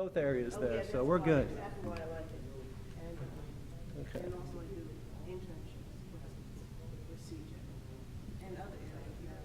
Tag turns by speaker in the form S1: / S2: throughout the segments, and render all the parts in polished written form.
S1: both areas
S2: Oh,
S1: there,
S2: yeah,
S1: so
S2: that's
S1: we're
S2: why-
S1: good.
S2: That's why I like it.
S1: Okay.
S2: And also I do internships with CJ and other areas, yeah.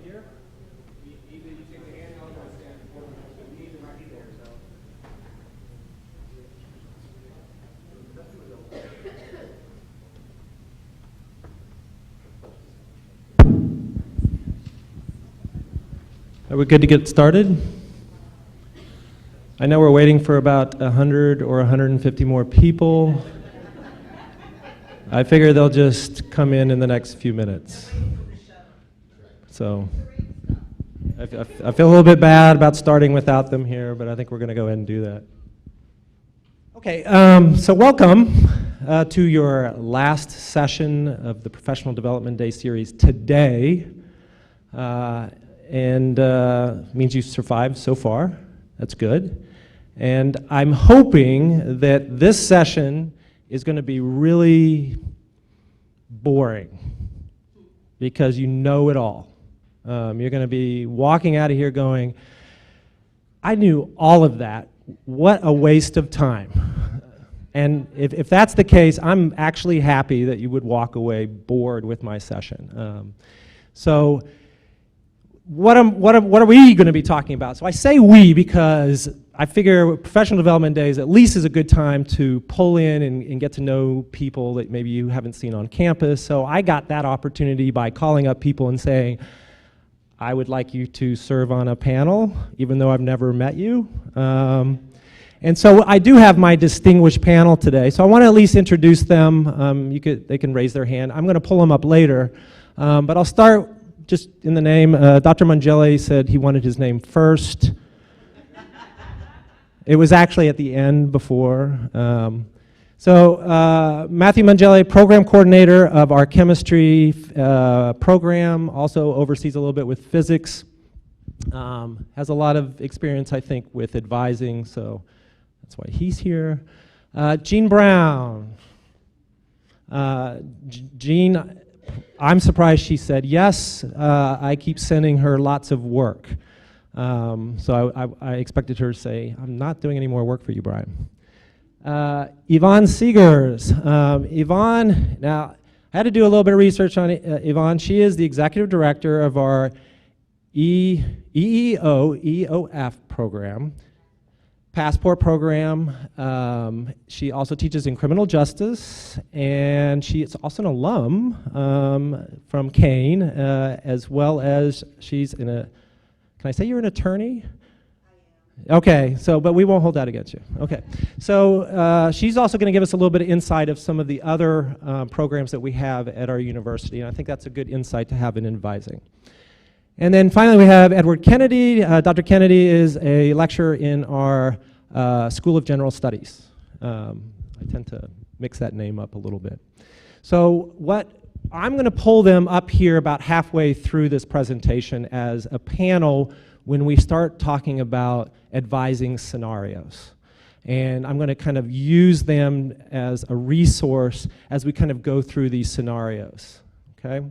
S3: here. Either you take the hand, or you stand forward. The knees might be there, so.
S4: Are we good to get started? I know we're waiting for about 100 or 150 more people. I figure they'll just come in the next few minutes. So I feel a little bit bad about starting without them here, but I think we're going to go ahead and do that. Okay, so welcome to your last session of the Professional Development Day series today. And means you survived so far. That's good. And I'm hoping that this session is going to be really boring because you know it all. You're going to be walking out of here going, I knew all of that. What a waste of time. And if that's the case, I'm actually happy that you would walk away bored with my session. So what are we going to be talking about? So I say we because I figure Professional Development Days at least is a good time to pull in and get to know people that maybe you haven't seen on campus. So I got that opportunity by calling up people and saying, I would like you to serve on a panel, even though I've never met you. And so I do have my distinguished panel today. So I want to at least introduce them. They can raise their hand. I'm going to pull them up later. But I'll start just in the name. Dr. Mangele said he wanted his name first. It was actually at the end before. So Matthew Mangele, program coordinator of our chemistry program, also oversees a little bit with physics. Has a lot of experience, I think, with advising, so that's why he's here. Jean Brown. Jean, I'm surprised she said yes. I keep sending her lots of work. So I expected her to say, I'm not doing any more work for you, Brian. Yvonne Seegers. Yvonne, now, I had to do a little bit of research on Yvonne. She is the executive director of our EOF program, Passport program. She also teaches in criminal justice, and she is also an alum from Kane, as well as she's in a, can I say you're an attorney? Okay, so, but we won't hold that against you. Okay, so she's also going to give us a little bit of insight of some of the other programs that we have at our university, and I think that's a good insight to have in advising. And then finally we have Edward Kennedy. Dr. Kennedy is a lecturer in our School of General Studies. I tend to mix that name up a little bit. So I'm going to pull them up here about halfway through this presentation as a panel when we start talking about advising scenarios. And I'm going to kind of use them as a resource as we kind of go through these scenarios, okay?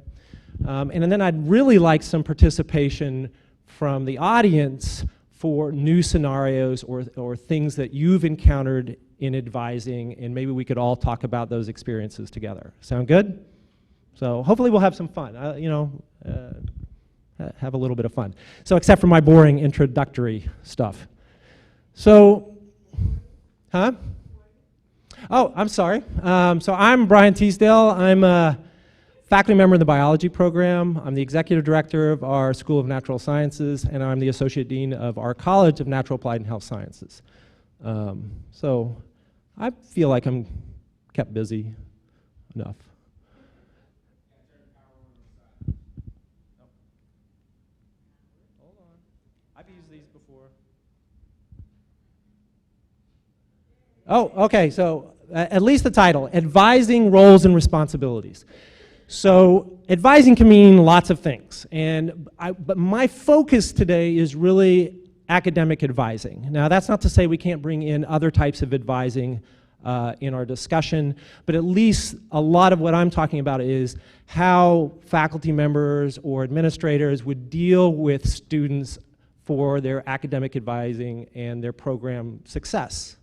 S4: And then I'd really like some participation from the audience for new scenarios or things that you've encountered in advising, and maybe we could all talk about those experiences together. Sound good? So hopefully we'll have some fun. Have a little bit of fun. So except for my boring introductory stuff. So, huh? Oh, I'm sorry. So I'm Brian Teasdale. I'm a faculty member in the biology program. I'm the executive director of our School of Natural Sciences, and I'm the associate dean of our College of Natural Applied and Health Sciences. So I feel like I'm kept busy enough. I've used these before. Oh, okay, so at least the title, Advising Roles and Responsibilities. So advising can mean lots of things, but my focus today is really academic advising. Now that's not to say we can't bring in other types of advising in our discussion, but at least a lot of what I'm talking about is how faculty members or administrators would deal with students for their academic advising and their program success.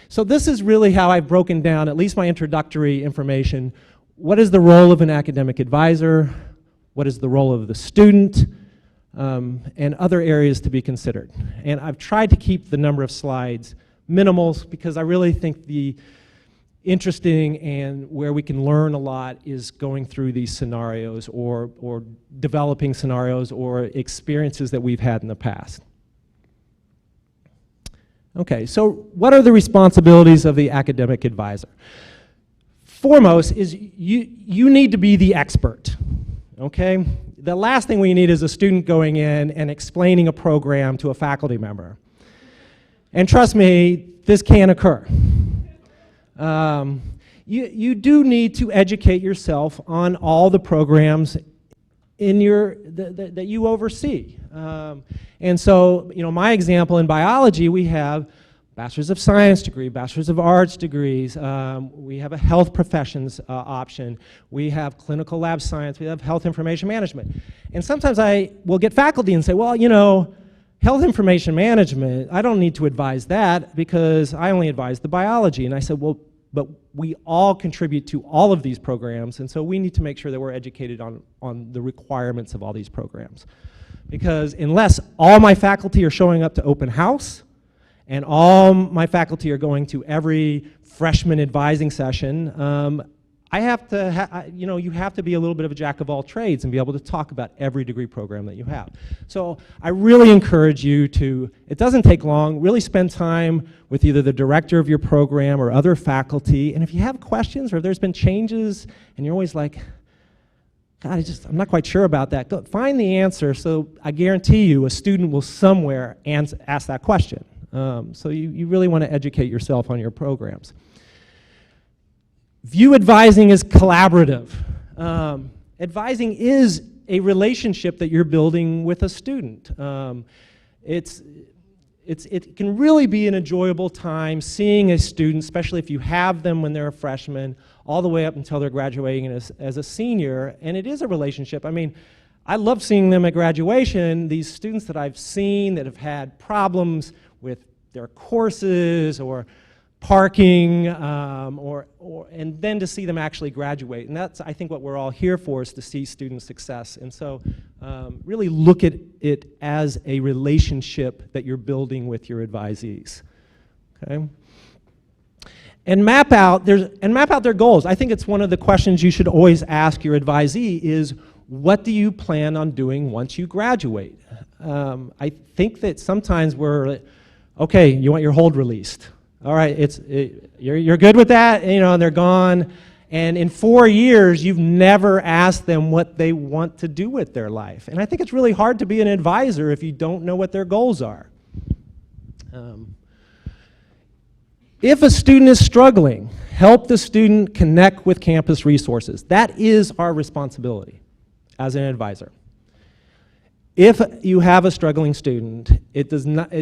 S4: So this is really how I've broken down, at least my introductory information. What is the role of an academic advisor? what is the role of the student, and other areas to be considered. And I've tried to keep the number of slides minimal because I really think the interesting and where we can learn a lot is going through these scenarios or developing scenarios or experiences that we've had in the past. Okay, so what are the responsibilities of the academic advisor? Foremost is you need to be the expert, okay? The last thing we need is a student going in and explaining a program to a faculty member. And trust me, this can occur. You do need to educate yourself on all the programs in that you oversee. And so, my example in biology, we have Bachelor's of Science degree, Bachelor's of Arts degrees, we have a health professions option, we have clinical lab science, we have health information management. And sometimes I will get faculty and say, well, health information management, I don't need to advise that because I only advise the biology. And I said, well, but we all contribute to all of these programs, and so we need to make sure that we're educated on the requirements of all these programs. Because unless all my faculty are showing up to open house, and all my faculty are going to every freshman advising session, I have to, you have to be a little bit of a jack of all trades and be able to talk about every degree program that you have. So I really encourage you to, it doesn't take long, really spend time with either the director of your program or other faculty, and if you have questions or if there's been changes and you're always like, God, I'm not quite sure about that, go find the answer. So I guarantee you a student will somewhere ask that question. So you really want to educate yourself on your programs. View advising as collaborative. Advising is a relationship that you're building with a student. It can really be an enjoyable time seeing a student, especially if you have them when they're a freshman, all the way up until they're graduating as a senior, and it is a relationship. I mean, I love seeing them at graduation, these students that I've seen that have had problems with their courses or parking, and then to see them actually graduate. And that's, I think, what we're all here for, is to see student success. And so really look at it as a relationship that you're building with your advisees, okay? And map out their goals. I think it's one of the questions you should always ask your advisee is, what do you plan on doing once you graduate? I think that sometimes we're, okay, you want your hold released. All right, you're good with that, and they're gone. And in 4 years, you've never asked them what they want to do with their life. And I think it's really hard to be an advisor if you don't know what their goals are. If a student is struggling, help the student connect with campus resources. That is our responsibility as an advisor. If you have a struggling student, it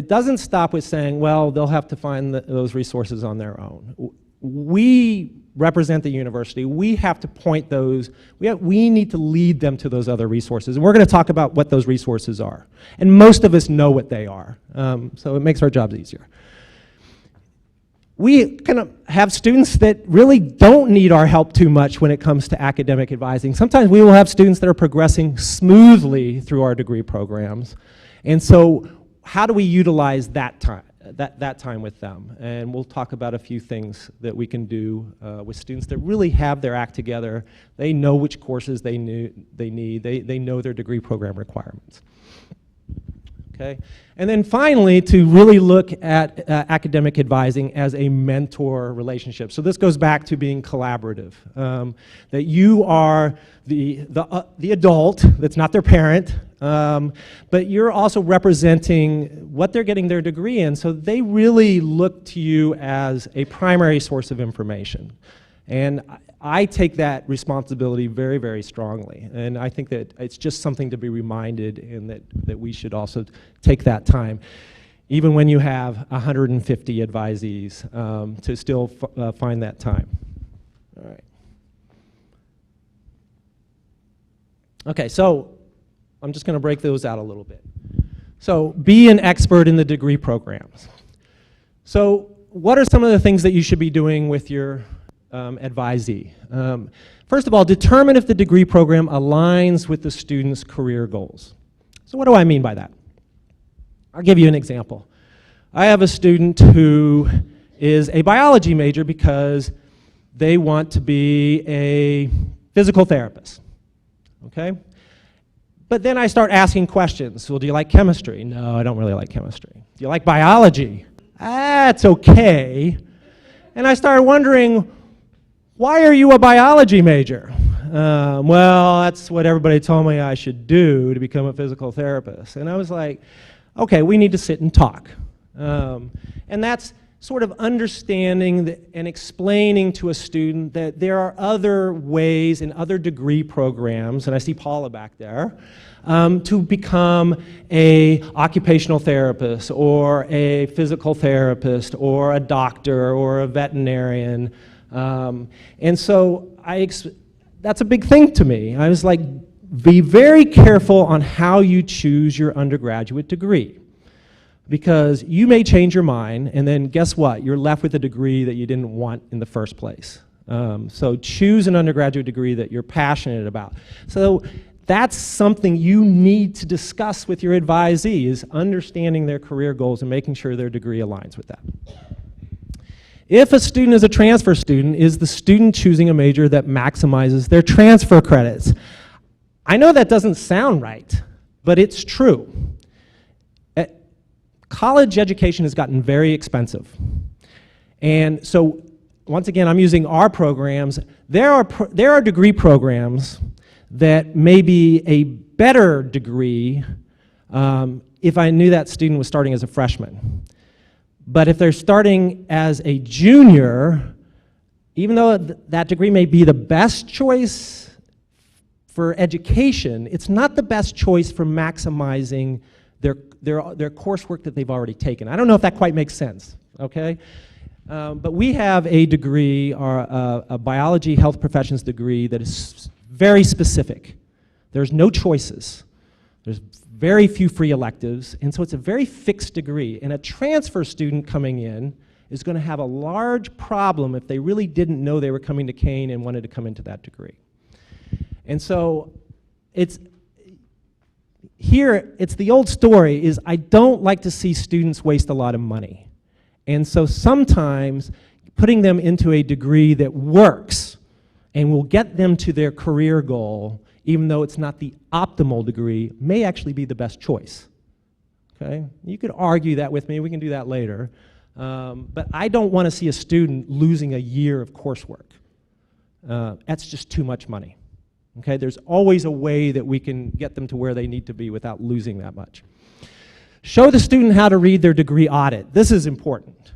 S4: doesn't stop with saying, well, they'll have to find those resources on their own. We represent the university. We have to point those, we need to lead them to those other resources. And we're going to talk about what those resources are. And most of us know what they are, so it makes our jobs easier. We kind of have students that really don't need our help too much when it comes to academic advising. Sometimes we will have students that are progressing smoothly through our degree programs. And so how do we utilize that time with them? And we'll talk about a few things that we can do with students that really have their act together. They know which courses they need. They know their degree program requirements. Okay. And then finally, to really look at academic advising as a mentor relationship. So this goes back to being collaborative. That you are the adult that's not their parent, but you're also representing what they're getting their degree in. So they really look to you as a primary source of information. And I take that responsibility very, very strongly. And I think that it's just something to be reminded, and that we should also take that time, even when you have 150 advisees, to still find that time. All right. Okay, so I'm just going to break those out a little bit. So be an expert in the degree programs. So what are some of the things that you should be doing with your advisee. First of all, determine if the degree program aligns with the student's career goals. So what do I mean by that? I'll give you an example. I have a student who is a biology major because they want to be a physical therapist, okay? But then I start asking questions. Well, do you like chemistry? No, I don't really like chemistry. Do you like biology? That's okay. And I started wondering, why are you a biology major? Well, that's what everybody told me I should do to become a physical therapist. And I was like, okay, we need to sit and talk. And that's sort of understanding and explaining to a student that there are other ways in other degree programs, and I see Paula back there, to become a occupational therapist or a physical therapist or a doctor or a veterinarian. And so that's a big thing to me. I was like, be very careful on how you choose your undergraduate degree, because you may change your mind, and then guess what? You're left with a degree that you didn't want in the first place. So choose an undergraduate degree that you're passionate about. So that's something you need to discuss with your advisee, is understanding their career goals and making sure their degree aligns with that. If a student is a transfer student, is the student choosing a major that maximizes their transfer credits? I know that doesn't sound right, but it's true. College education has gotten very expensive. And so, once again, I'm using our programs. There are degree programs that may be a better degree if I knew that student was starting as a freshman. But if they're starting as a junior, even though that degree may be the best choice for education, it's not the best choice for maximizing their coursework that they've already taken. I don't know if that quite makes sense, okay? But we have a degree, or a biology health professions degree, that is very specific. There's no choices. There's very few free electives, and so it's a very fixed degree. And a transfer student coming in is going to have a large problem if they really didn't know they were coming to Kane and wanted to come into that degree. And so it's the old story, is I don't like to see students waste a lot of money. And so sometimes putting them into a degree that works and will get them to their career goal, even though it's not the optimal degree, may actually be the best choice. Okay? You could argue that with me, we can do that later. But I don't want to see a student losing a year of coursework. That's just too much money. Okay? There's always a way that we can get them to where they need to be without losing that much. Show the student how to read their degree audit. This is important.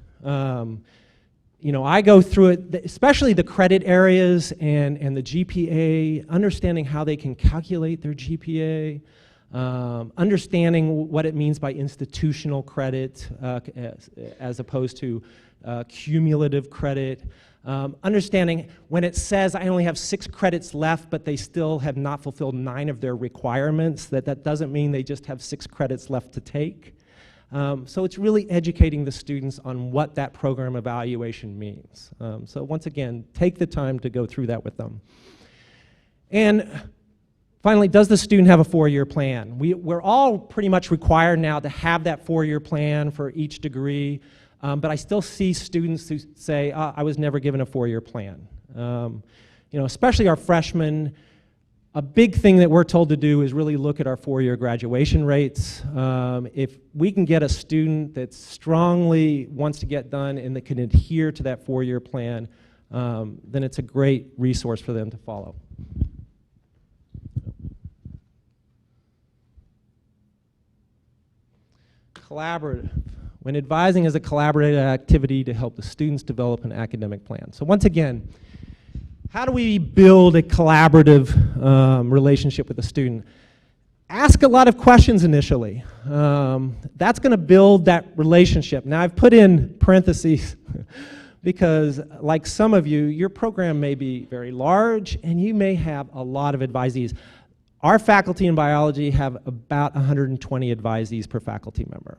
S4: You know, I go through it, especially the credit areas and the GPA, understanding how they can calculate their GPA, understanding what it means by institutional credit as opposed to cumulative credit, understanding when it says I only have 6 credits left, but they still have not fulfilled 9 of their requirements, that doesn't mean they just have 6 credits left to take. So it's really educating the students on what that program evaluation means. So once again, take the time to go through that with them. And finally, does the student have a 4-year plan? We're all pretty much required now to have that 4-year plan for each degree, but I still see students who say, I was never given a 4-year plan. You know, especially our freshmen. A big thing that we're told to do is really look at our 4-year graduation rates. If we can get a student that strongly wants to get done and that can adhere to that 4-year plan, then it's a great resource for them to follow. Collaborative. When advising is a collaborative activity to help the students develop an academic plan. So once again, how do we build a collaborative relationship with a student? Ask a lot of questions initially. That's going to build that relationship. Now I've put in parentheses because like some of you, your program may be very large and you may have a lot of advisees. Our faculty in biology have about 120 advisees per faculty member.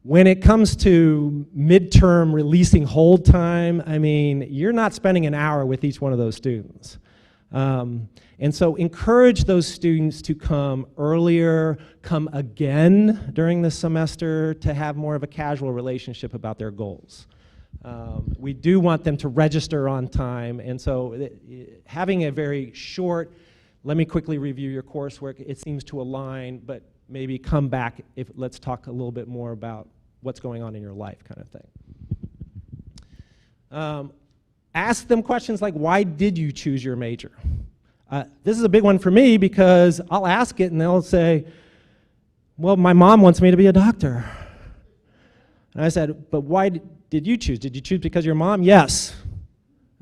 S4: When it comes to midterm releasing hold time, I mean, you're not spending an hour with each one of those students. And so encourage those students to come earlier, come again during the semester to have more of a casual relationship about their goals. We do want them to register on time, and so having a very short, let me quickly review your coursework, it seems to align, but maybe come back if let's talk a little bit more about what's going on in your life kind of thing. Ask them questions like, why did you choose your major? This is a big one for me because I'll ask it and they'll say, well, my mom wants me to be a doctor. And I said, but why did you choose? Did you choose because of your mom? Yes.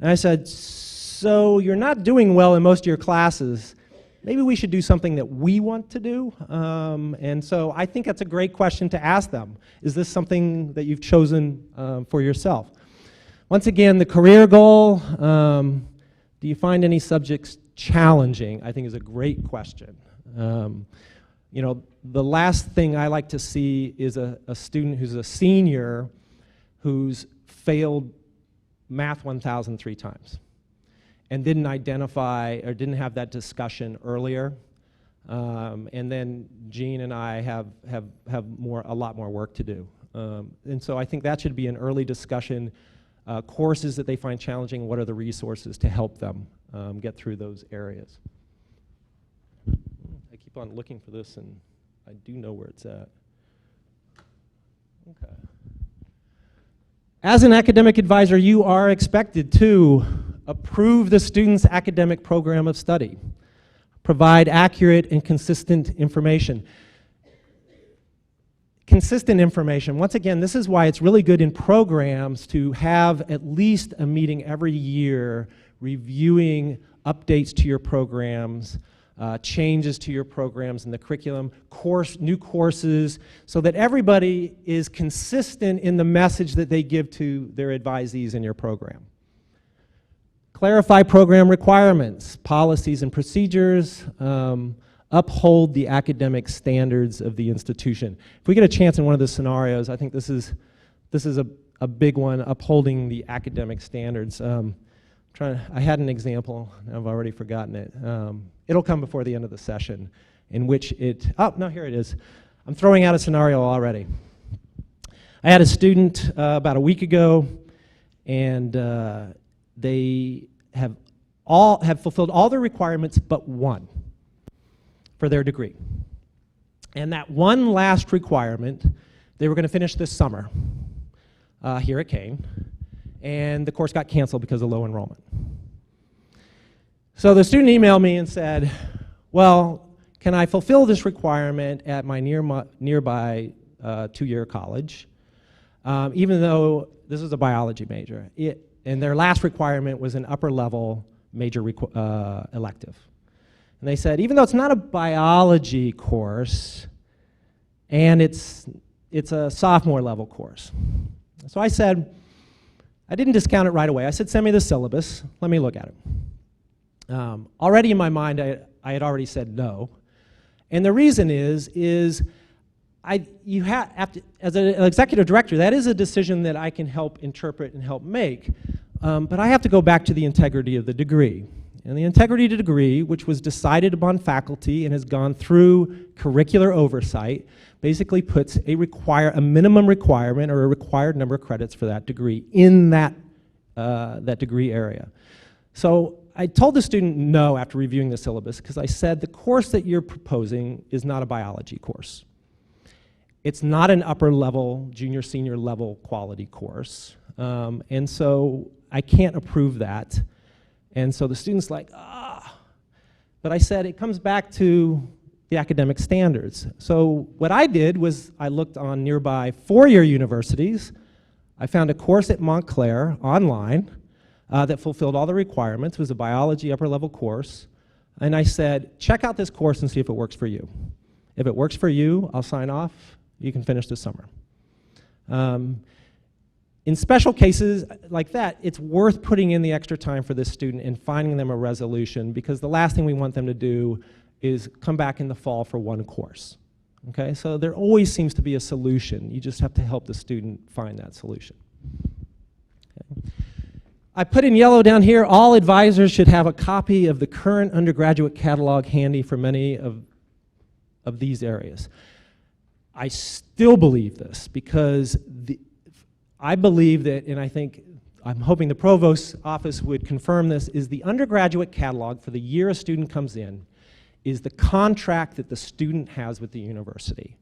S4: And I said, so you're not doing well in most of your classes. Maybe we should do something that we want to do. And so I think that's a great question to ask them. Is this something that you've chosen for yourself? Once again, the career goal, do you find any subjects challenging? I think is a great question. You know, the last thing I like to see is a student who's a senior who's failed Math 1000 3 times and didn't identify or didn't have that discussion earlier. And then Jean and I have a lot more work to do. And so I think that should be an early discussion. Courses that they find challenging, what are the resources to help them get through those areas? I keep on looking for this and I do know where it's at. Okay. As an academic advisor, you are expected to approve the student's academic program of study, provide accurate and consistent information. Consistent information. Once again, this is why it's really good in programs to have at least a meeting every year reviewing updates to your programs, changes to your programs in the curriculum, new courses, so that everybody is consistent in the message that they give to their advisees in your program. Clarify program requirements, policies and procedures, uphold the academic standards of the institution. If we get a chance in one of the scenarios, I think this is a big one, upholding the academic standards. I had an example, I've already forgotten it. It'll come before the end of the session, in which oh, no, here it is. I'm throwing out a scenario already. I had a student about a week ago, and they have fulfilled all their requirements but one for their degree. And that one last requirement, they were going to finish this summer here at Kane, and the course got canceled because of low enrollment. So the student emailed me and said, well, can I fulfill this requirement at my nearby two-year college, even though this is a biology major? And their last requirement was an upper-level major elective. And they said, even though it's not a biology course, and it's a sophomore level course. So I said, I didn't discount it right away. I said, send me the syllabus, let me look at it. Already in my mind, I had already said no. And the reason is you have to, as an executive director, that is a decision that I can help interpret and help make. But I have to go back to the integrity of the degree. And the integrity of the degree, which was decided upon faculty and has gone through curricular oversight, basically puts a minimum requirement or a required number of credits for that degree in that degree area. So I told the student no after reviewing the syllabus, because I said the course that you're proposing is not a biology course. It's not an upper level, junior, senior level quality course. And so I can't approve that. And so the student's like, ah. But I said it comes back to the academic standards. So what I did was I looked on nearby four-year universities. I found a course at Montclair online that fulfilled all the requirements. It was a biology upper-level course. And I said, check out this course and see if it works for you. If it works for you, I'll sign off. You can finish this summer. In special cases like that, it's worth putting in the extra time for this student and finding them a resolution, because the last thing we want them to do is come back in the fall for one course. Okay, so there always seems to be a solution. You just have to help the student find that solution. Okay. I put in yellow down here, all advisors should have a copy of the current undergraduate catalog handy for many of these areas. I still believe this because I believe that, and I'm hoping the provost's office would confirm this, is the undergraduate catalog for the year a student comes in is the contract that the student has with the university,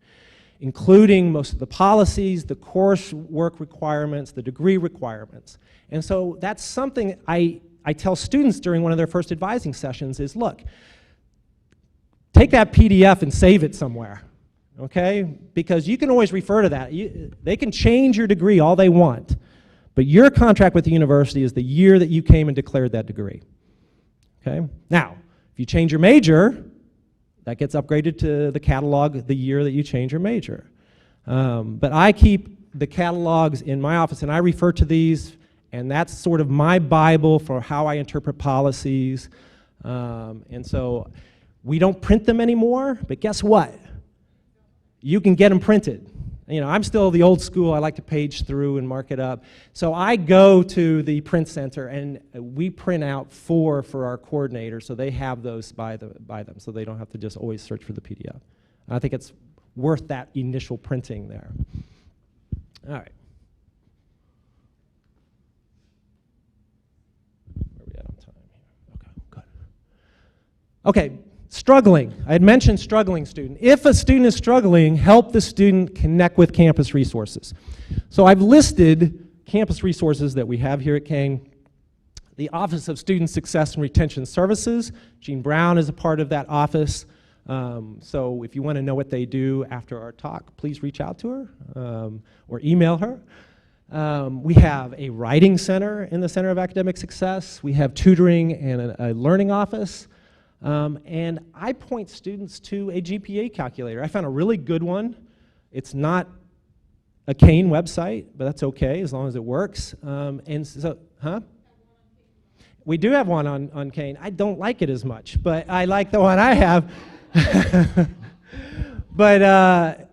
S4: including most of the policies, the course work requirements, the degree requirements. And so that's something I tell students during one of their first advising sessions is, look, take that PDF and save it somewhere, okay? Because you can always refer to that. They can change your degree all they want, but your contract with the university is the year that you came and declared that degree, okay? Now, if you change your major, that gets upgraded to the catalog the year that you change your major. But I keep the catalogs in my office, and I refer to these, and that's sort of my Bible for how I interpret policies. And so we don't print them anymore, but guess what? You can get them printed. You know, I'm still the old school. I like to page through and mark it up. So I go to the print center, and we print out 4 for our coordinator, so they have those by them, so they don't have to just always search for the PDF. I think it's worth that initial printing there. All right. Where are we at on time here? Okay, good. Okay. Struggling. I had mentioned struggling student. If a student is struggling, help the student connect with campus resources. So I've listed campus resources that we have here at Kane. The Office of Student Success and Retention Services. Jean Brown is a part of that office. So if you want to know what they do after our talk, please reach out to her or email her. We have a writing center in the Center of Academic Success. We have tutoring and a learning office. And I point students to a GPA calculator. I found a really good one. It's not a Kane website, but that's okay as long as it works. And so, we do have one on Kane. I don't like it as much, but I like the one I have. But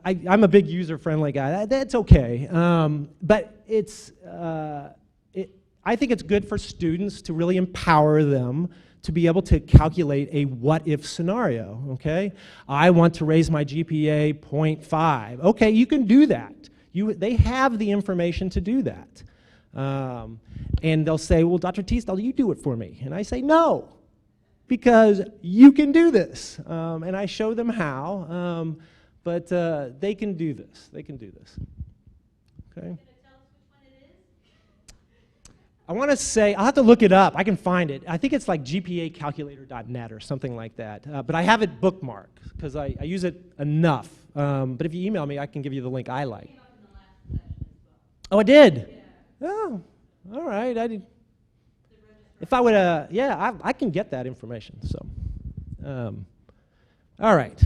S4: I'm a big user-friendly guy. That's okay. But I think it's good for students to really empower them to be able to calculate a what-if scenario, okay? I want to raise my GPA 0.5. Okay, you can do that. They have the information to do that. And they'll say, well, Dr. Teasdale, you do it for me. And I say, no, because you can do this. And I show them how, but they can do this. They can do this, okay? I want to say, I'll have to look it up. I can find it. I think it's like gpacalculator.net or something like that. But I have it bookmarked because I use it enough. But if you email me, I can give you the link I like. Oh, I did? Yeah. Oh, all right. I did. If I would, yeah, I can get that information. So, all right.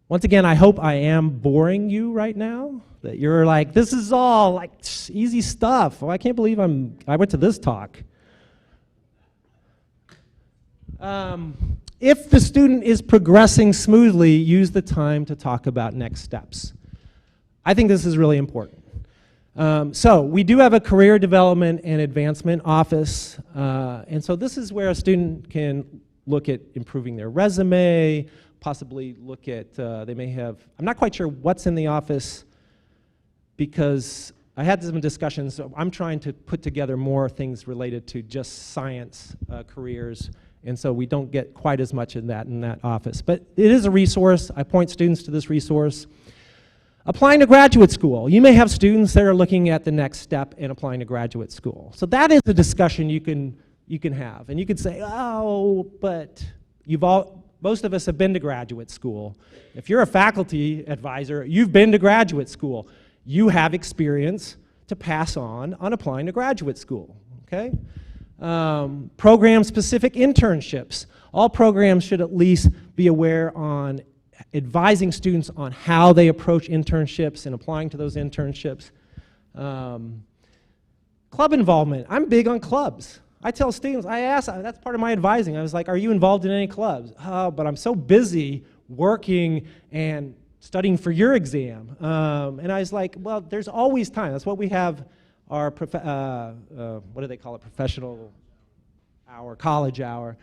S4: Once again, I hope I am boring you right now. That you're like, this is all like easy stuff. Oh, I can't believe I went to this talk. If the student is progressing smoothly, use the time to talk about next steps. I think this is really important. So we do have a career development and advancement office. And so this is where a student can look at improving their resume, possibly look at, they may have, I'm not quite sure what's in the office, because I had some discussions, so I'm trying to put together more things related to just science careers, and so we don't get quite as much in that office. But it is a resource. I point students to this resource. Applying to graduate school. You may have students that are looking at the next step in applying to graduate school. So that is a discussion you can have. And you could say, oh, but most of us have been to graduate school. If you're a faculty advisor, you've been to graduate school. You have experience to pass on applying to graduate school, okay? Program-specific internships. All programs should at least be aware on advising students on how they approach internships and applying to those internships. Club involvement. I'm big on clubs. I tell students, that's part of my advising. I was like, are you involved in any clubs? Oh, but I'm so busy working and studying for your exam. And I was like, well, there's always time. That's what we have our, what do they call it, professional hour, college hour.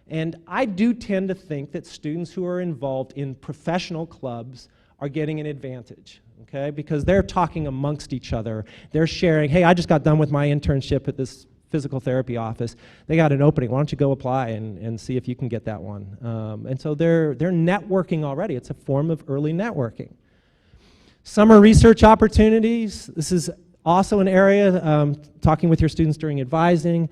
S4: And I do tend to think that students who are involved in professional clubs are getting an advantage, okay? Because they're talking amongst each other. They're sharing, hey, I just got done with my internship at this physical therapy office. They got an opening. Why don't you go apply and see if you can get that one? And so they're networking already. It's a form of early networking. Summer research opportunities. This is also an area, talking with your students during advising.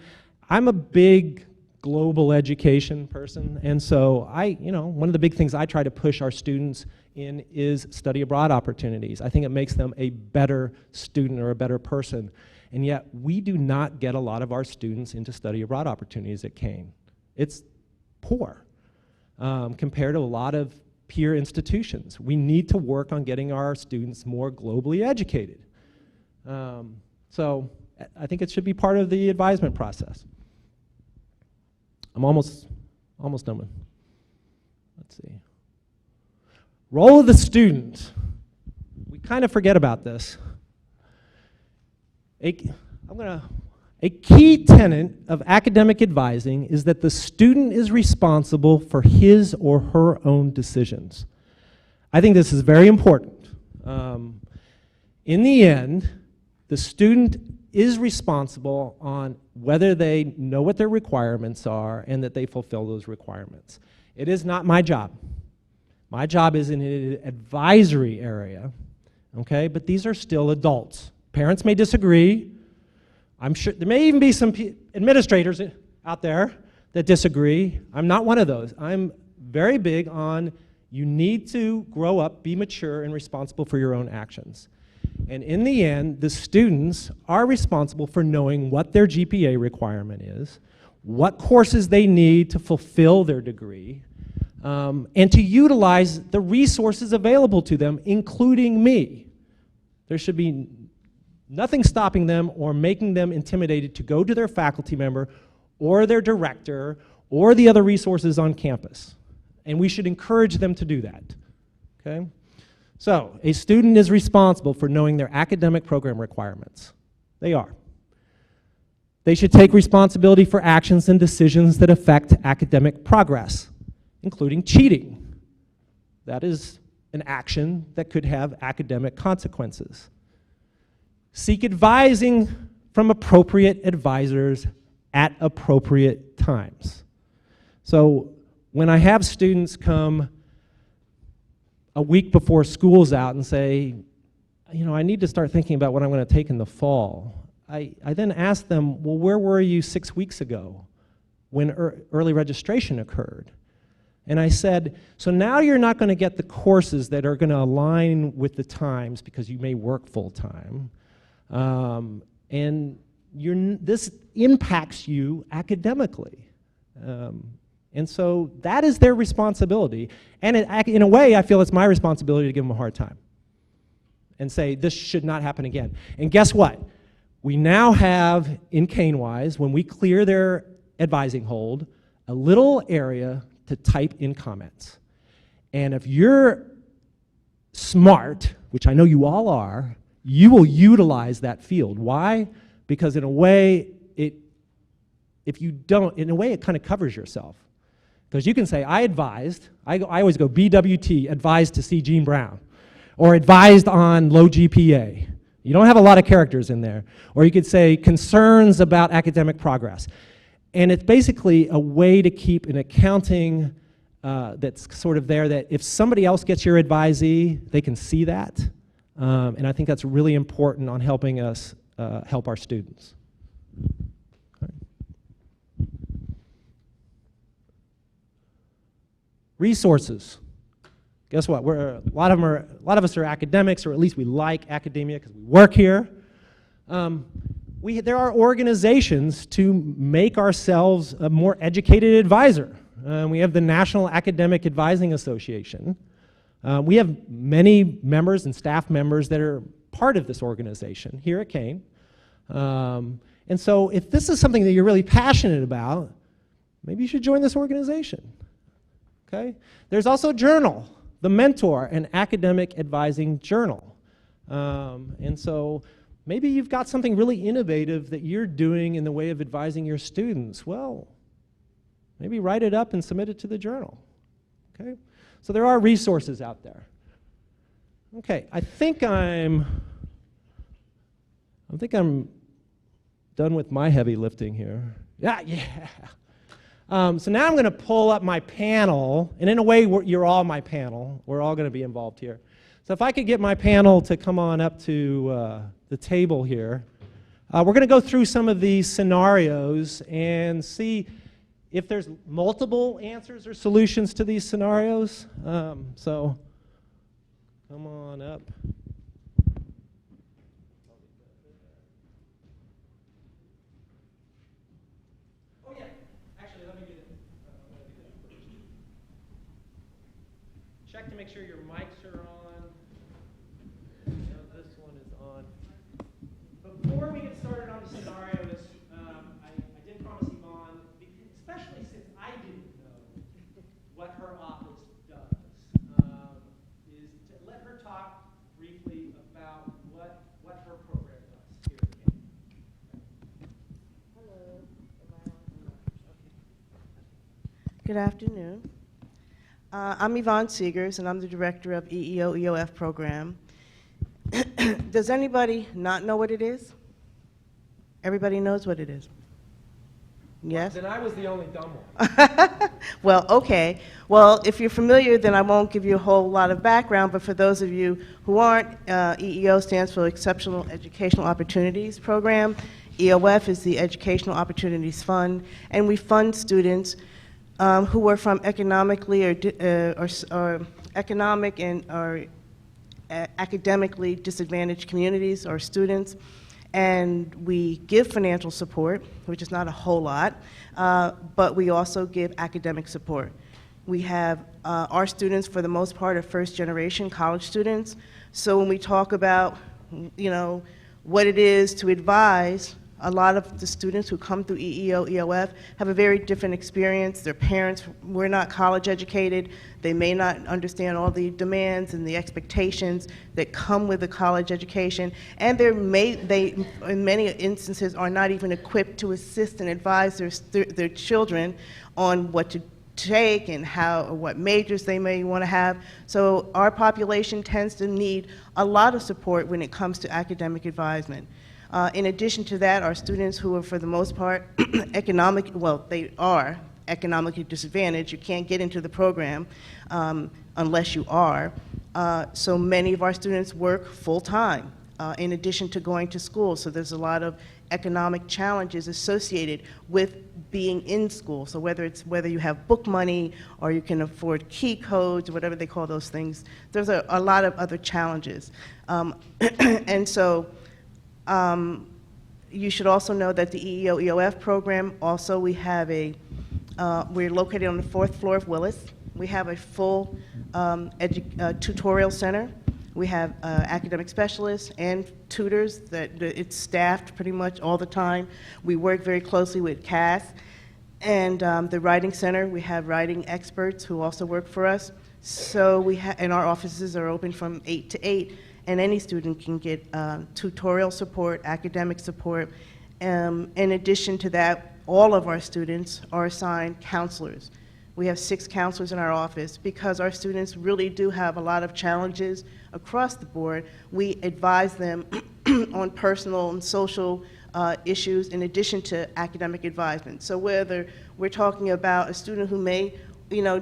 S4: I'm a big global education person, and so one of the big things I try to push our students in is study abroad opportunities. I think it makes them a better student or a better person. And yet, we do not get a lot of our students into study abroad opportunities at Kane. It's poor compared to a lot of peer institutions. We need to work on getting our students more globally educated. So I think it should be part of the advisement process. I'm almost done with. Let's see. Role of the student. We kind of forget about this. A key tenet of academic advising is that the student is responsible for his or her own decisions. I think this is very important. In the end, the student is responsible on whether they know what their requirements are and that they fulfill those requirements. It is not my job. My job is in an advisory area, okay? But these are still adults. Parents may disagree. I'm sure there may even be some administrators out there that disagree. I'm not one of those. I'm very big on you need to grow up, be mature, and responsible for your own actions. And in the end, the students are responsible for knowing what their GPA requirement is, what courses they need to fulfill their degree, and to utilize the resources available to them, including me. There should be nothing stopping them or making them intimidated to go to their faculty member or their director or the other resources on campus. And we should encourage them to do that, okay? So, a student is responsible for knowing their academic program requirements. They are. They should take responsibility for actions and decisions that affect academic progress, including cheating. That is an action that could have academic consequences. Seek advising from appropriate advisors at appropriate times. So when I have students come a week before school's out and say, I need to start thinking about what I'm going to take in the fall, I then ask them, well, where were you 6 weeks ago when early registration occurred? And I said, so now you're not going to get the courses that are going to align with the times because you may work full time. And this impacts you academically. And so that is their responsibility. And in a way, I feel it's my responsibility to give them a hard time and say, this should not happen again. And guess what? We now have, in CaneWise, when we clear their advising hold, a little area to type in comments. And if you're smart, which I know you all are, you will utilize that field. Why? Because in a way, if you don't, in a way it kind of covers yourself. Because you can say, I advised, I always go BWT, advised to see Gene Brown, or advised on low GPA. You don't have a lot of characters in there. Or you could say concerns about academic progress. And it's basically a way to keep an accounting that's sort of there that if somebody else gets your advisee, they can see that. And I think that's really important on helping us help our students. Okay. Resources. Guess what? A lot of us are academics, or at least we like academia because we work here. There are organizations to make ourselves a more educated advisor. We have the National Academic Advising Association. We have many members and staff members that are part of this organization here at Kane. And so if this is something that you're really passionate about, maybe you should join this organization. Okay? There's also a journal, the Mentor, an academic advising journal. And so maybe you've got something really innovative that you're doing in the way of advising your students. Well, maybe write it up and submit it to the journal. Okay? So there are resources out there. Okay, I think I'm done with my heavy lifting here. Yeah. So now I'm going to pull up my panel, and in a way, you're all my panel. We're all going to be involved here. So if I could get my panel to come on up to the table here, we're going to go through some of these scenarios and see if there's multiple answers or solutions to these scenarios. So come on up. Oh yeah, actually let me do this. Check to make sure your mics are on. No, this one is on. Before we get started on the scenarios, I did promise Yvonne, especially since I didn't know what her office does, is to let her talk briefly about what her program does here at Camden.
S2: Hello. Good afternoon. I'm Yvonne Seegers, and I'm the director of EEO-EOF program. Does anybody not know what it is? Everybody knows what it is? Yes?
S4: Then I was the only dumb one.
S2: Well, okay. Well, if you're familiar, then I won't give you a whole lot of background, but for those of you who aren't, EEO stands for Exceptional Educational Opportunities Program. EOF is the Educational Opportunities Fund, and we fund students who are from economically or economic and or academically disadvantaged communities or students, and we give financial support, which is not a whole lot, but we also give academic support. We have our students, for the most part, are first-generation college students, so when we talk about, what it is to advise, a lot of the students who come through EEO, EOF have a very different experience. Their parents were not college educated. They may not understand all the demands and the expectations that come with a college education. And they, in many instances, are not even equipped to assist and advise their children on what to take and how or what majors they may want to have. So our population tends to need a lot of support when it comes to academic advisement. In addition to that, our students who are, for the most part, they are economically disadvantaged. You can't get into the program unless you are. So many of our students work full-time in addition to going to school. So there's a lot of economic challenges associated with being in school. So whether you have book money or you can afford key codes or whatever they call those things, there's a lot of other challenges. And so you should also know that the EEO-EOF program, also we have we're located on the 4th floor of Willis. We have a full tutorial center. We have academic specialists and tutors that it's staffed pretty much all the time. We work very closely with CAS. And the writing center, we have writing experts who also work for us. So and our offices are open from 8 to 8. And any student can get tutorial support, academic support. In addition to that, all of our students are assigned counselors. We have 6 counselors in our office because our students really do have a lot of challenges across the board. We advise them on personal and social issues in addition to academic advisement. So whether we're talking about a student who may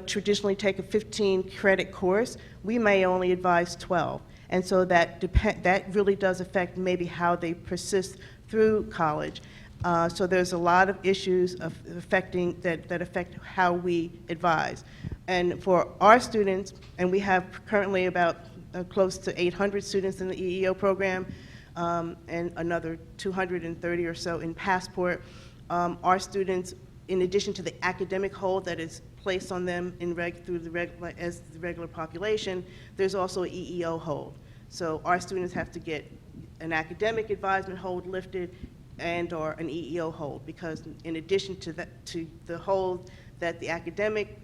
S2: traditionally take a 15-credit course, we may only advise 12. And so that really does affect maybe how they persist through college. So there's a lot of issues that affect how we advise. And for our students, and we have currently about close to 800 students in the EEO program, and another 230 or so in Passport. Our students, in addition to the academic hold that is placed on them as the regular population, there's also an EEO hold. So our students have to get an academic advisement hold lifted and or an EEO hold, because in addition to the hold that the academic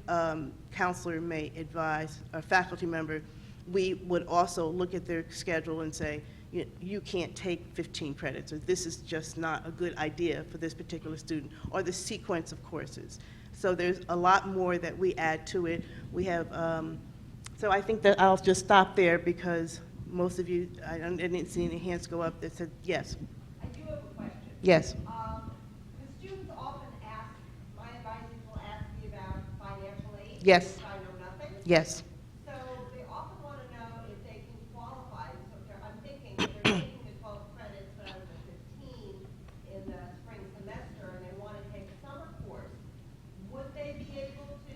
S2: counselor may advise, or faculty member, we would also look at their schedule and say, you can't take 15 credits, or this is just not a good idea for this particular student, or the sequence of courses. So there's a lot more that we add to it. We have, so I think that I'll just stop there because most of you, I didn't see any hands go up that said yes.
S1: I do have a question.
S2: Yes.
S1: The students often ask, my advisors will ask me about financial aid.
S2: Yes.
S1: If I know nothing.
S2: Yes.
S1: So they often want to know if they can qualify. So I'm thinking that they're taking the 12 credits, but out of the 15 in the spring semester, and they want to take a summer course. Would they be able to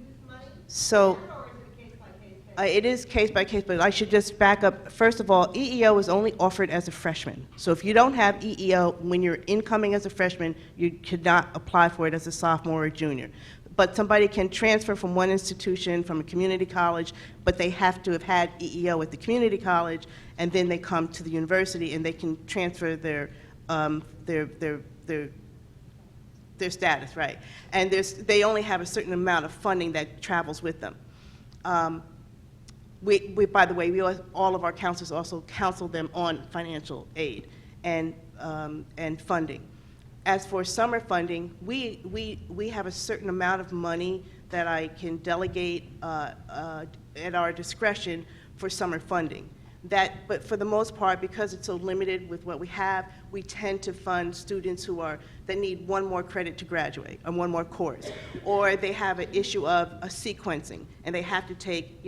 S1: use money?
S2: So.
S1: Or is it case by case?
S2: It is case by case, but I should just back up. First of all, EEO is only offered as a freshman. So if you don't have EEO when you're incoming as a freshman, you could not apply for it as a sophomore or junior. But somebody can transfer from one institution, from a community college, but they have to have had EEO at the community college, and then they come to the university and they can transfer their status, right? And they only have a certain amount of funding that travels with them. By the way, all of our counselors also counsel them on financial aid and funding. As for summer funding, we have a certain amount of money that I can delegate at our discretion for summer funding. But for the most part, because it's so limited with what we have, we tend to fund students that need one more credit to graduate, or one more course, or they have an issue of a sequencing, and they have to take,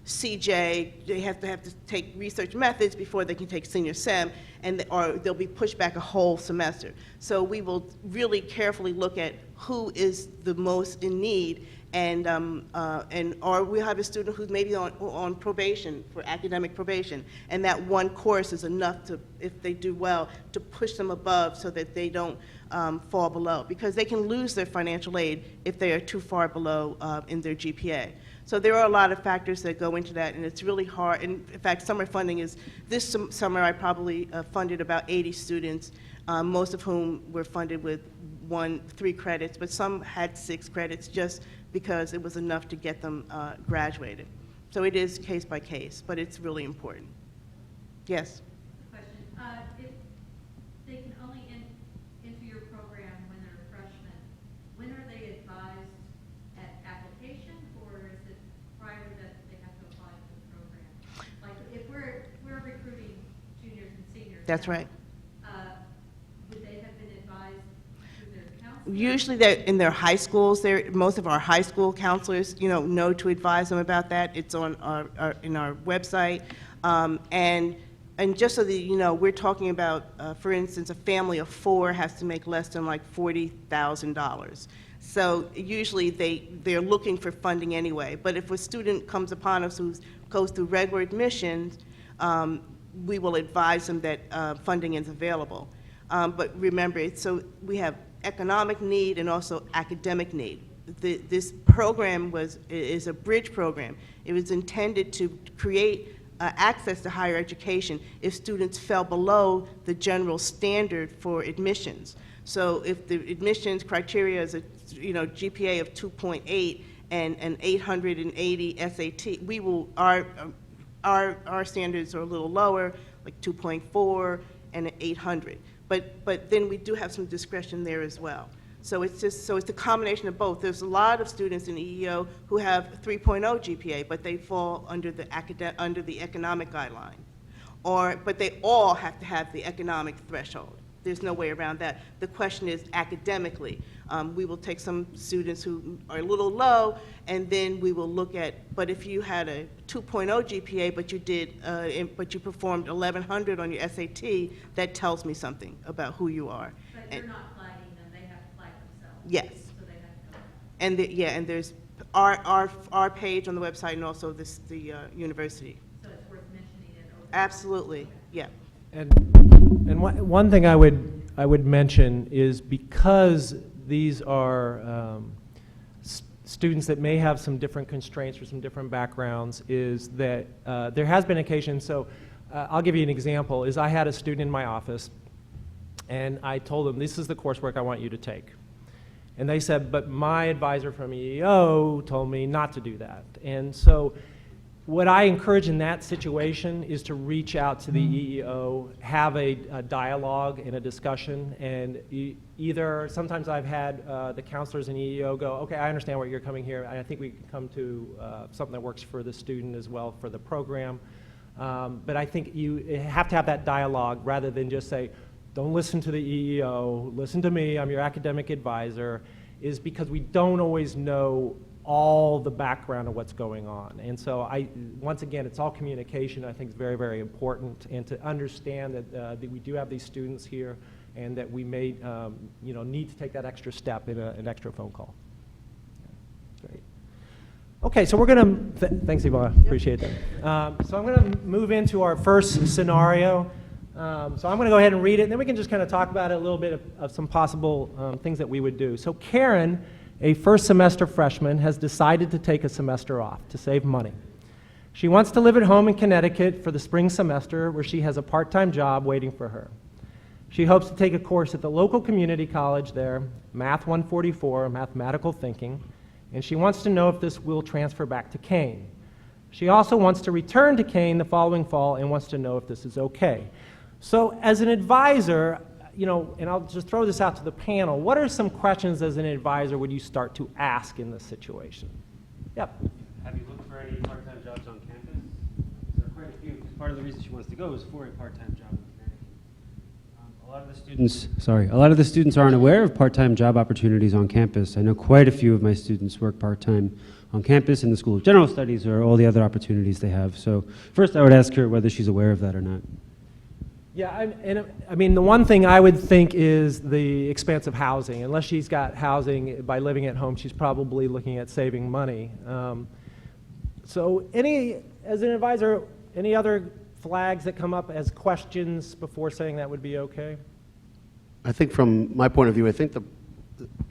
S2: CJ, they have to take research methods before they can take senior SEM, or they'll be pushed back a whole semester. So we will really carefully look at who is the most in need, or we have a student who's maybe on probation, for academic probation, and that one course is enough to, if they do well, to push them above so that they don't fall below, because they can lose their financial aid if they are too far below in their GPA. So there are a lot of factors that go into that, and it's really hard. And in fact, summer funding is, this summer I probably funded about 80 students, most of whom were funded with 3 credits, but some had 6 credits just because it was enough to get them graduated. So it is case by case, but it's really important. Yes?
S5: Question. If they can only enter your program when they're freshmen, when are they advised at application, or is it prior that they have to apply for the program? Like if we're recruiting juniors and seniors.
S2: That's
S5: now,
S2: right.
S5: Would they have been advised through their counselor?
S2: Usually they're in their high schools. Most of our high school counselors, know to advise them about that. It's on in our website. And just so that you know, we're talking about, for instance, a family of 4 has to make less than like $40,000. So usually they're looking for funding anyway. But if a student comes upon us who goes through regular admissions, we will advise them that funding is available. But remember, so we have economic need and also academic need. This program is a bridge program. It was intended to create access to higher education if students fell below the general standard for admissions. So if the admissions criteria is a GPA of 2.8 and an 880 SAT, we will our standards are a little lower, like 2.4 and an 800. But then we do have some discretion there as well. So it's a combination of both. There's a lot of students in EEO who have 3.0 GPA, but they fall under the economic guideline. But they all have to have the economic threshold. There's no way around that. The question is academically. We will take some students who are a little low, and then we will look at, but if you had a 2.0 GPA, but you performed 1,100 on your SAT, that tells me something about who you are.
S5: But you're not flagging them; they have to flag themselves.
S2: Yes.
S5: So they have to know.
S2: And there's our page on the website, and also the university.
S5: So it's worth mentioning it. Over
S2: Absolutely, yeah.
S4: And one thing I would mention is, because these are students that may have some different constraints or some different backgrounds, is that there has been occasion. So I'll give you an example. Is I had a student in my office, and I told him, this is the coursework I want you to take. And they said, but my advisor from EEO told me not to do that. And so what I encourage in that situation is to reach out to the EEO, have a dialogue and a discussion, and either, sometimes I've had the counselors in EEO go, okay, I understand where you're coming here, and I think we can come to something that works for the student as well for the program. But I think you have to have that dialogue rather than just say, don't listen to the EEO, listen to me, I'm your academic advisor, is because we don't always know all the background of what's going on. And so once again, it's all communication. I think is very, very important, and to understand that we do have these students here and that we may need to take that extra step in an extra phone call. Great. Okay, so we're going to, thanks Ivana, appreciate that. So I'm going to move into our first scenario. So I'm going to go ahead and read it, and then we can just kind of talk about it a little bit of some possible things that we would do. So Karen, a first semester freshman, has decided to take a semester off to save money. She wants to live at home in Connecticut for the spring semester, where she has a part-time job waiting for her. She hopes to take a course at the local community college there, Math 144, Mathematical Thinking, and she wants to know if this will transfer back to Kane. She also wants to return to Kane the following fall and wants to know if this is okay. So as an advisor, and I'll just throw this out to the panel, what are some questions as an advisor would you start to ask in this situation? Yep.
S6: Have you looked for any part-time jobs on campus? There are quite a few. Part of the reason she wants to go is for a part-time job in Connecticut. A lot of the students aren't aware of part-time job opportunities on campus. I know quite a few of my students work part-time on campus in the School of General Studies or all the other opportunities they have. So first I would ask her whether she's aware of that or not.
S4: Yeah, I mean, the one thing I would think is the expense of housing. Unless she's got housing by living at home, she's probably looking at saving money. So as an advisor, any other flags that come up as questions before saying that would be okay?
S7: I think from my point of view, I think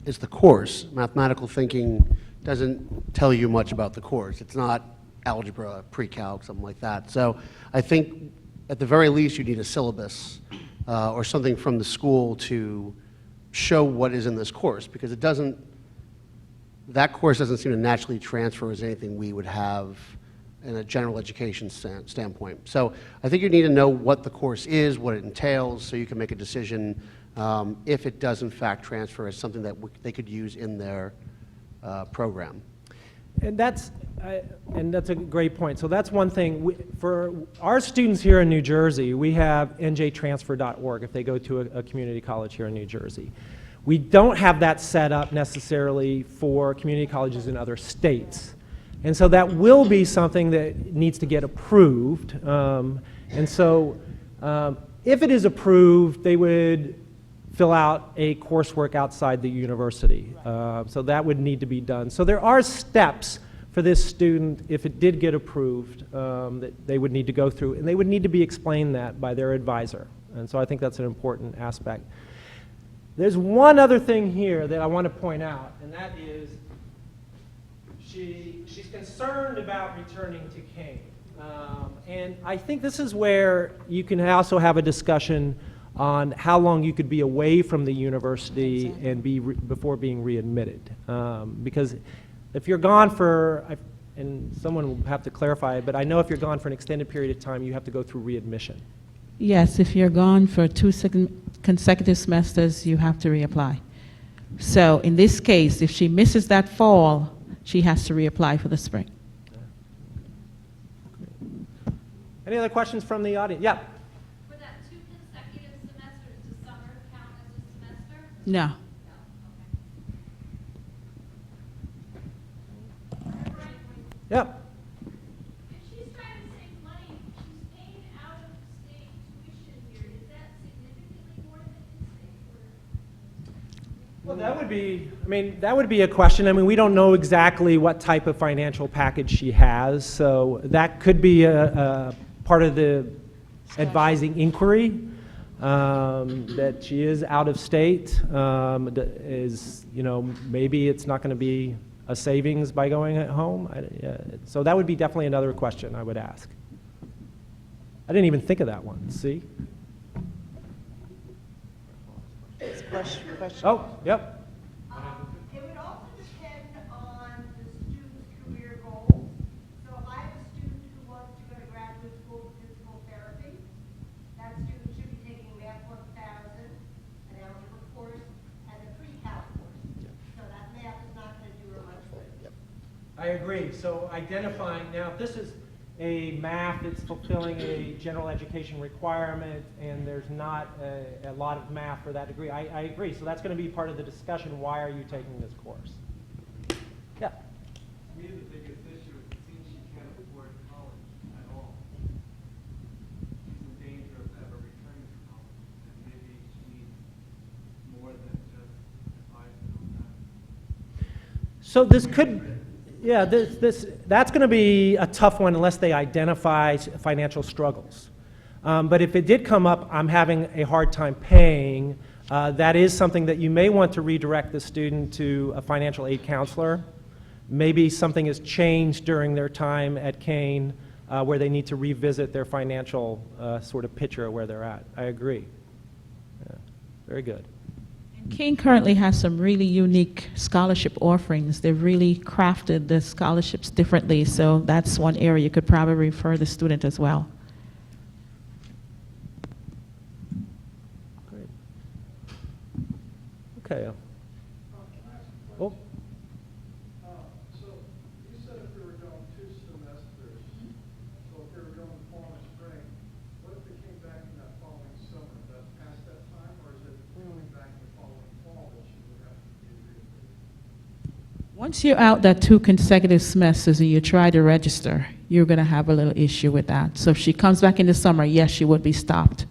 S7: it's the course. Mathematical thinking doesn't tell you much about the course. It's not algebra, pre-calc, something like that. So I think at the very least you need a syllabus or something from the school to show what is in this course, because that course doesn't seem to naturally transfer as anything we would have in a general education standpoint. So I think you need to know what the course is, what it entails, so you can make a decision if it does in fact transfer as something that they could use in their program.
S4: And that's a great point. So that's one thing. For our students here in New Jersey, we have njtransfer.org if they go to a community college here in New Jersey. We don't have that set up necessarily for community colleges in other states. And so that will be something that needs to get approved. And so if it is approved, they would fill out a coursework outside the university. So that would need to be done. So there are steps for this student, if it did get approved, that they would need to go through, and they would need to be explained that by their advisor. And so I think that's an important aspect. There's one other thing here that I want to point out, and that is she's concerned about returning to Kane. And I think this is where you can also have a discussion on how long you could be away from the university and before being readmitted. Because if you're gone for, and someone will have to clarify it, but I know if you're gone for an extended period of time, you have to go through readmission.
S8: Yes, if you're gone for 2 consecutive semesters, you have to reapply. So in this case, if she misses that fall, she has to reapply for the spring.
S4: Any other questions from the audience? Yeah.
S5: For that 2 consecutive semesters, does summer count as a semester?
S8: No.
S5: No, okay.
S4: Yep.
S5: If she's trying to save money, she's paying out-of-state tuition here, is that significantly more than in-state?
S4: Well, that would be a question. I mean, we don't know exactly what type of financial package she has, so that could be a part of the advising inquiry, that she is out of state, maybe it's not going to be a savings by going at home. So that would be definitely another question I would ask. I didn't even think of that one, see?
S2: Question.
S4: Oh, yep. agree. So identifying, now if this is a math, it's fulfilling a general education requirement, and there's not a lot of math for that degree, I agree. So that's going to be part of the discussion. Why are you taking this course? Yeah.
S3: To me, the biggest issue is it seems she can't afford college at all. She's in danger of ever returning to college, and maybe she needs more than just advice on that.
S4: So this could, yeah, that's going to be a tough one unless they identify financial struggles. But if it did come up, I'm having a hard time paying, that is something that you may want to redirect the student to a financial aid counselor. Maybe something has changed during their time at Kane where they need to revisit their financial sort of picture of where they're at. I agree. Yeah, very good.
S8: King currently has some really unique scholarship offerings. They've really crafted the scholarships differently, so that's one area you could probably refer the student as well.
S4: Great. Okay. Oh.
S3: So you said if we were going 2 semesters, so if we were going fall and spring, what if they came back in that following summer? Is that past that time, or is it coming back in the following fall that she would have to be reapproved?
S8: Once you're out that 2 consecutive semesters and you try to register, you're going to have a little issue with that. So if she comes back in the summer, yes, she would be stopped.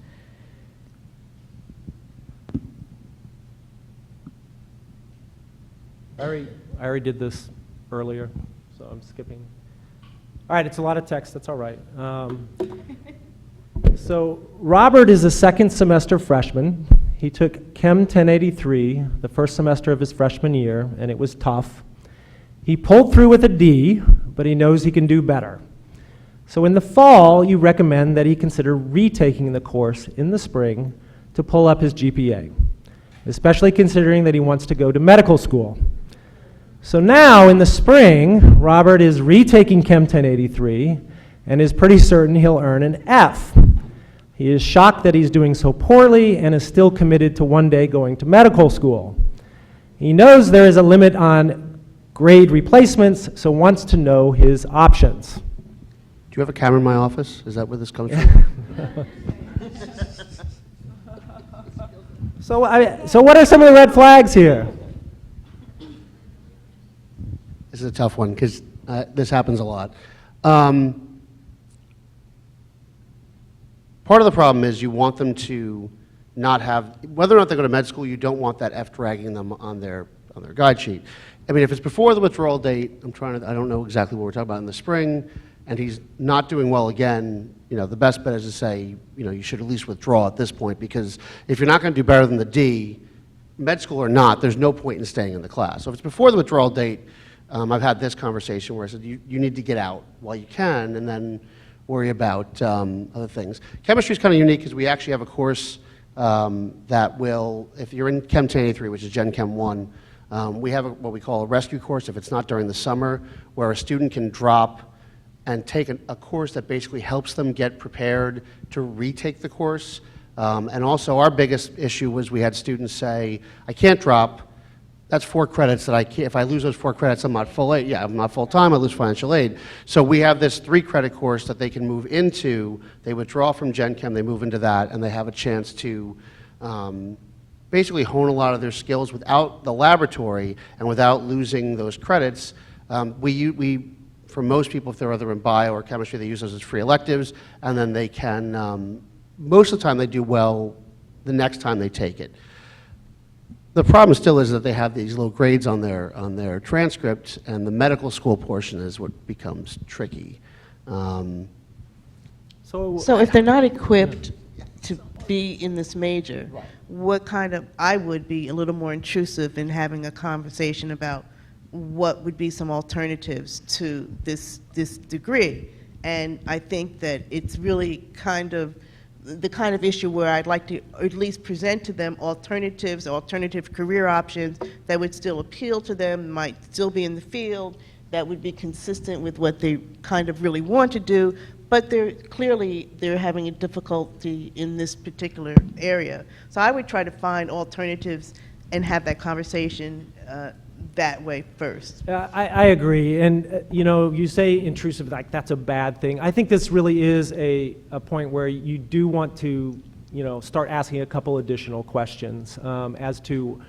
S4: I already did this earlier, so I'm skipping. All right, it's a lot of text. That's all right. So Robert is a second semester freshman. He took Chem 1083 the first semester of his freshman year, and it was tough. He pulled through with a D, but he knows he can do better. So in the fall, you recommend that he consider retaking the course in the spring to pull up his GPA, especially considering that he wants to go to medical school. So now, in the spring, Robert is retaking Chem 1083 and is pretty certain he'll earn an F. He is shocked that he's doing so poorly and is still committed to one day going to medical school. He knows there is a limit on grade replacements, so wants to know his options.
S7: Do you have a camera in my office? Is that where this comes from?
S4: So what are some of the red flags here?
S7: This is a tough one because this happens a lot. Part of the problem is you want them to not have, whether or not they go to med school, you don't want that F dragging them on their guide sheet. I mean, if it's before the withdrawal date, I don't know exactly what we're talking about in the spring, and he's not doing well again, the best bet is to say, you should at least withdraw at this point, because if you're not going to do better than the D, med school or not, there's no point in staying in the class. So if it's before the withdrawal date, I've had this conversation where I said, you need to get out while you can, and then worry about other things. Chemistry is kind of unique because we actually have a course that will, if you're in Chem 1083, which is Gen Chem 1, we have what we call a rescue course if it's not during the summer, where a student can drop and take a course that basically helps them get prepared to retake the course. And also our biggest issue was we had students say, I can't drop. That's 4 credits that I can't, if I lose those 4 credits, I'm not full aid. Yeah, I'm not full-time, I lose financial aid. So we have this 3-credit course that they can move into. They withdraw from Gen Chem, they move into that, and they have a chance to basically hone a lot of their skills without the laboratory and without losing those credits. For most people, if they're either in bio or chemistry, they use those as free electives, and then they can, most of the time they do well the next time they take it. The problem still is that they have these low grades on their transcript, and the medical school portion is what becomes tricky.
S2: So if they're not equipped to be in this major, I would be a little more intrusive in having a conversation about what would be some alternatives to this degree. And I think that it's really the kind of issue where I'd like to at least present to them alternatives, alternative career options that would still appeal to them, might still be in the field, that would be consistent with what they kind of really want to do, but they're having a difficulty in this particular area. So I would try to find alternatives and have that conversation that way first.
S4: I agree, and you know, you say intrusive, like that's a bad thing. I think this really is a point where you do want to, you know, start asking a couple additional questions as to,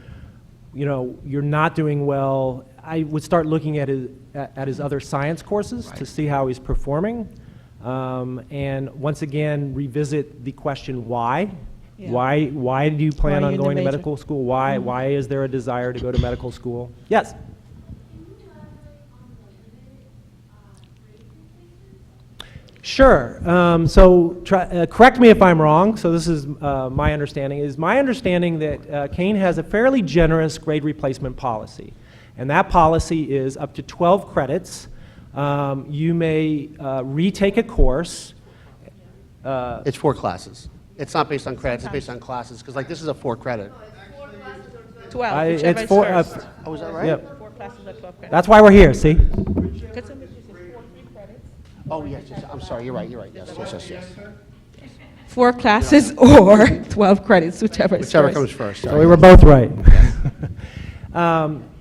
S4: you know, you're not doing well. I would start looking at his other science courses to see how he's performing, and once again revisit the question why.
S8: Yeah.
S4: Why do you plan
S8: Why
S4: on
S8: you in the
S4: going to
S8: major?
S4: medical school? Why is there a desire to go to medical school? Yes. Sure. Correct me if I'm wrong. So this is my understanding. Is my understanding that Kane has a fairly generous grade replacement policy, and that policy is up to 12 credits. You may retake a course.
S7: It's 4 classes. It's not based on credits, it's based on classes, because like this is a 4 credit.
S8: 12, whichever
S4: It's
S8: is
S4: four.
S8: first.
S7: Oh, is that right?
S4: Yep.
S8: 4 classes are 12 credits.
S4: That's why we're here. See.
S8: Could somebody just say 4 free credits?
S7: Oh, yes, yes, I'm sorry, you're right, yes.
S8: 4 classes or 12 credits, whichever is
S7: Whichever
S8: first.
S7: comes first,
S4: So
S7: sorry.
S4: we were both right.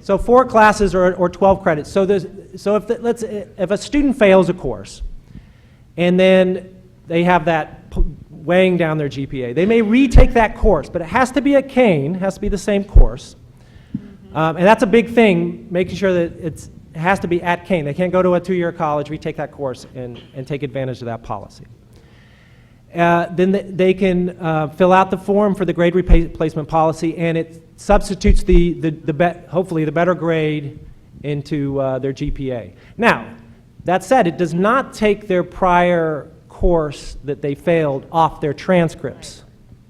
S4: So 4 classes or 12 credits. So if a student fails a course, and then they have that weighing down their GPA, they may retake that course, but it has to be at Kane, has to be the same course, and that's a big thing, making sure that it has to be at Kane. They can't go to a 2-year college, retake that course, and take advantage of that policy. Then they can fill out the form for the grade replacement policy, and it substitutes hopefully the better grade into their GPA. Now, that said, it does not take their prior course that they failed off their transcripts.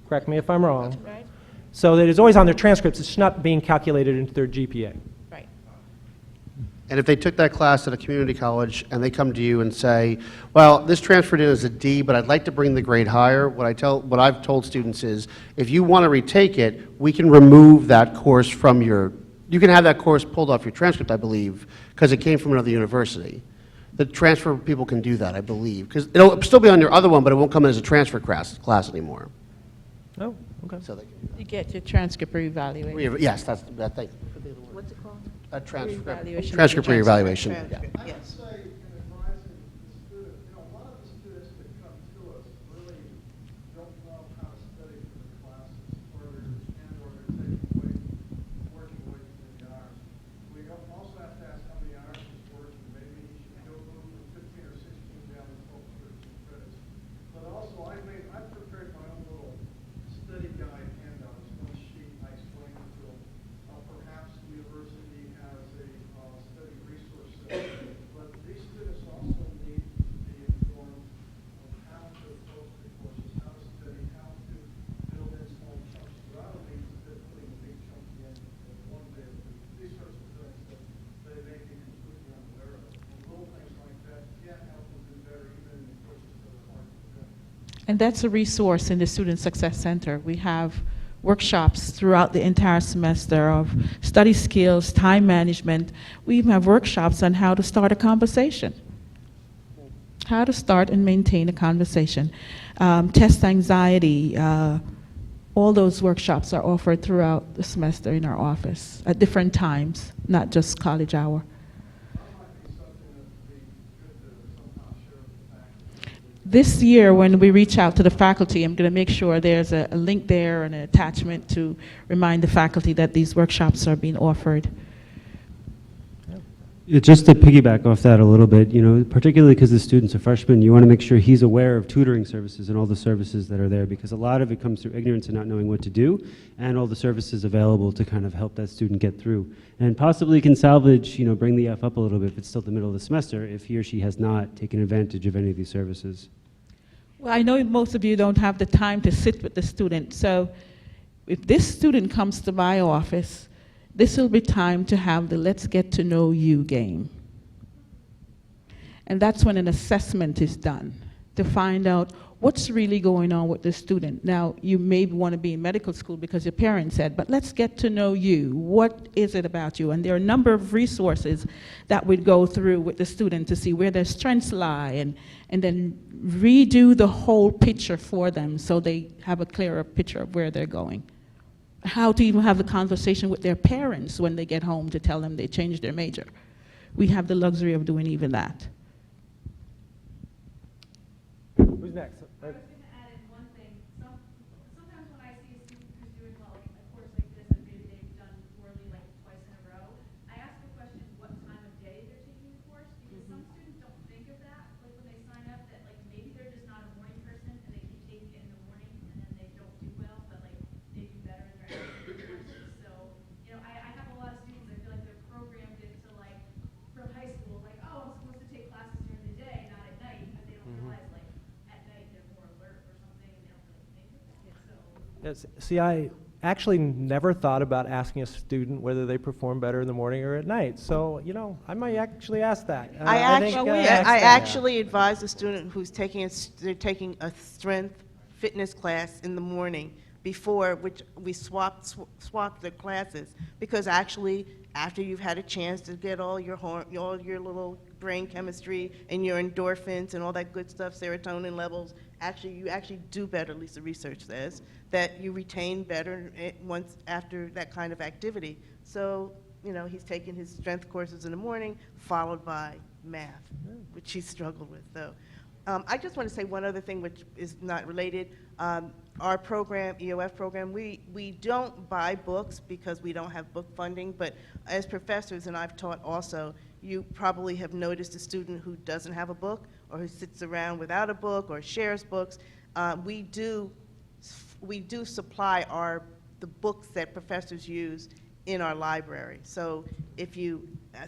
S4: Correct me if I'm wrong.
S8: Right.
S4: So that it's always on their transcripts. It's not being calculated into their GPA.
S8: Right.
S7: And if they took that class at a community college and they come to you and say, well, this transferred in as a D, but I'd like to bring the grade higher, what I've told students is, if you want to retake it, we can remove that course from you can have that course pulled off your transcript, I believe, because it came from another university. The transfer people can do that, I believe, because it'll still be on your other one, but it won't come in as a transfer class anymore.
S4: Oh, okay.
S7: So they can
S8: You get your transcript reevaluated.
S7: yes, that's that thing.
S8: What's it called?
S7: A transcript
S8: Reevaluation.
S7: transcript reevaluation.
S2: Transcript,
S7: Yeah.
S2: yes.
S3: Say, in advising the student, a lot of the students that come to us really don't know how to study for the classes, or they're working way too many hours. We also have to ask how many hours he's working. Maybe he should go move from 15 or 16 down to 12 or 13 credits. But also, I prepared my own little study guide handout. It's one sheet. I explained it to them. Perhaps the university has a study resource center, but these students also need to be informed of how to approach the courses, how to study, how to build in small chunks. Rather than putting a big chunk in one day of the week. These sorts of things that they may be completely unaware of. And little things like that can help them do better even in the courses that are hard to do.
S8: And that's a resource in the Student Success Center. We have workshops throughout the entire semester of study skills, time management. We even have workshops on how to start a conversation, how to start and maintain a conversation, test anxiety. All those workshops are offered throughout the semester in our office at different times, not just college hour. This year, when we reach out to the faculty, I'm going to make sure there's a link there and an attachment to remind the faculty that these workshops are being offered.
S6: Just to piggyback off that a little bit, you know, particularly because the student's a freshman, you want to make sure he's aware of tutoring services and all the services that are there, because a lot of it comes through ignorance and not knowing what to do, and all the services available to kind of help that student get through. And possibly can salvage, you know, bring the F up a little bit if it's still the middle of the semester, if he or she has not taken advantage of any of these services.
S8: Well, I know most of you don't have the time to sit with the student, so if this student comes to my office, this will be time to have the let's get to know you game. And that's when an assessment is done to find out what's really going on with the student. Now, you may want to be in medical school because your parents said, but let's get to know you. What is it about you? And there are a number of resources that we'd go through with the student to see where their strengths lie, and then redo the whole picture for them so they have a clearer picture of where they're going. how to even have the conversation with their parents when they get home to tell them they changed their major. We have the luxury of doing even that.
S4: Who's next?
S5: I was going to add in one thing. Sometimes when I see a student who's doing well, like a course like this, and maybe they've done poorly like twice in a row, I ask the question what time of day they're taking the course, because some students don't think of that, like when they sign up, that like maybe they're just not a morning person and they keep taking it in the morning and then they don't do well, but like they do better in their afternoon courses. So, you know, I have a lot of students, I feel like they're programmed into like from high school, like, oh, I'm supposed to take classes during the day, not at night, but they don't realize like at night they're more alert or something and they don't really think of that. So
S4: Yes, see, I actually never thought about asking a student whether they perform better in the morning or at night. So, you know, I might actually ask that.
S2: I actually advise a student who's they're taking a strength fitness class in the morning before, which we swap the classes, because actually after you've had a chance to get all your little brain chemistry and your endorphins and all that good stuff, serotonin levels, you actually do better, at least the research says, that you retain better once after that kind of activity. So, you know, he's taking his strength courses in the morning, followed by math, which he struggled with, though. I just want to say one other thing which is not related. Our program, EOF program, we don't buy books because we don't have book funding, but as professors, and I've taught also, you probably have noticed a student who doesn't have a book or who sits around without a book or shares books. We do supply the books that professors use in our library. So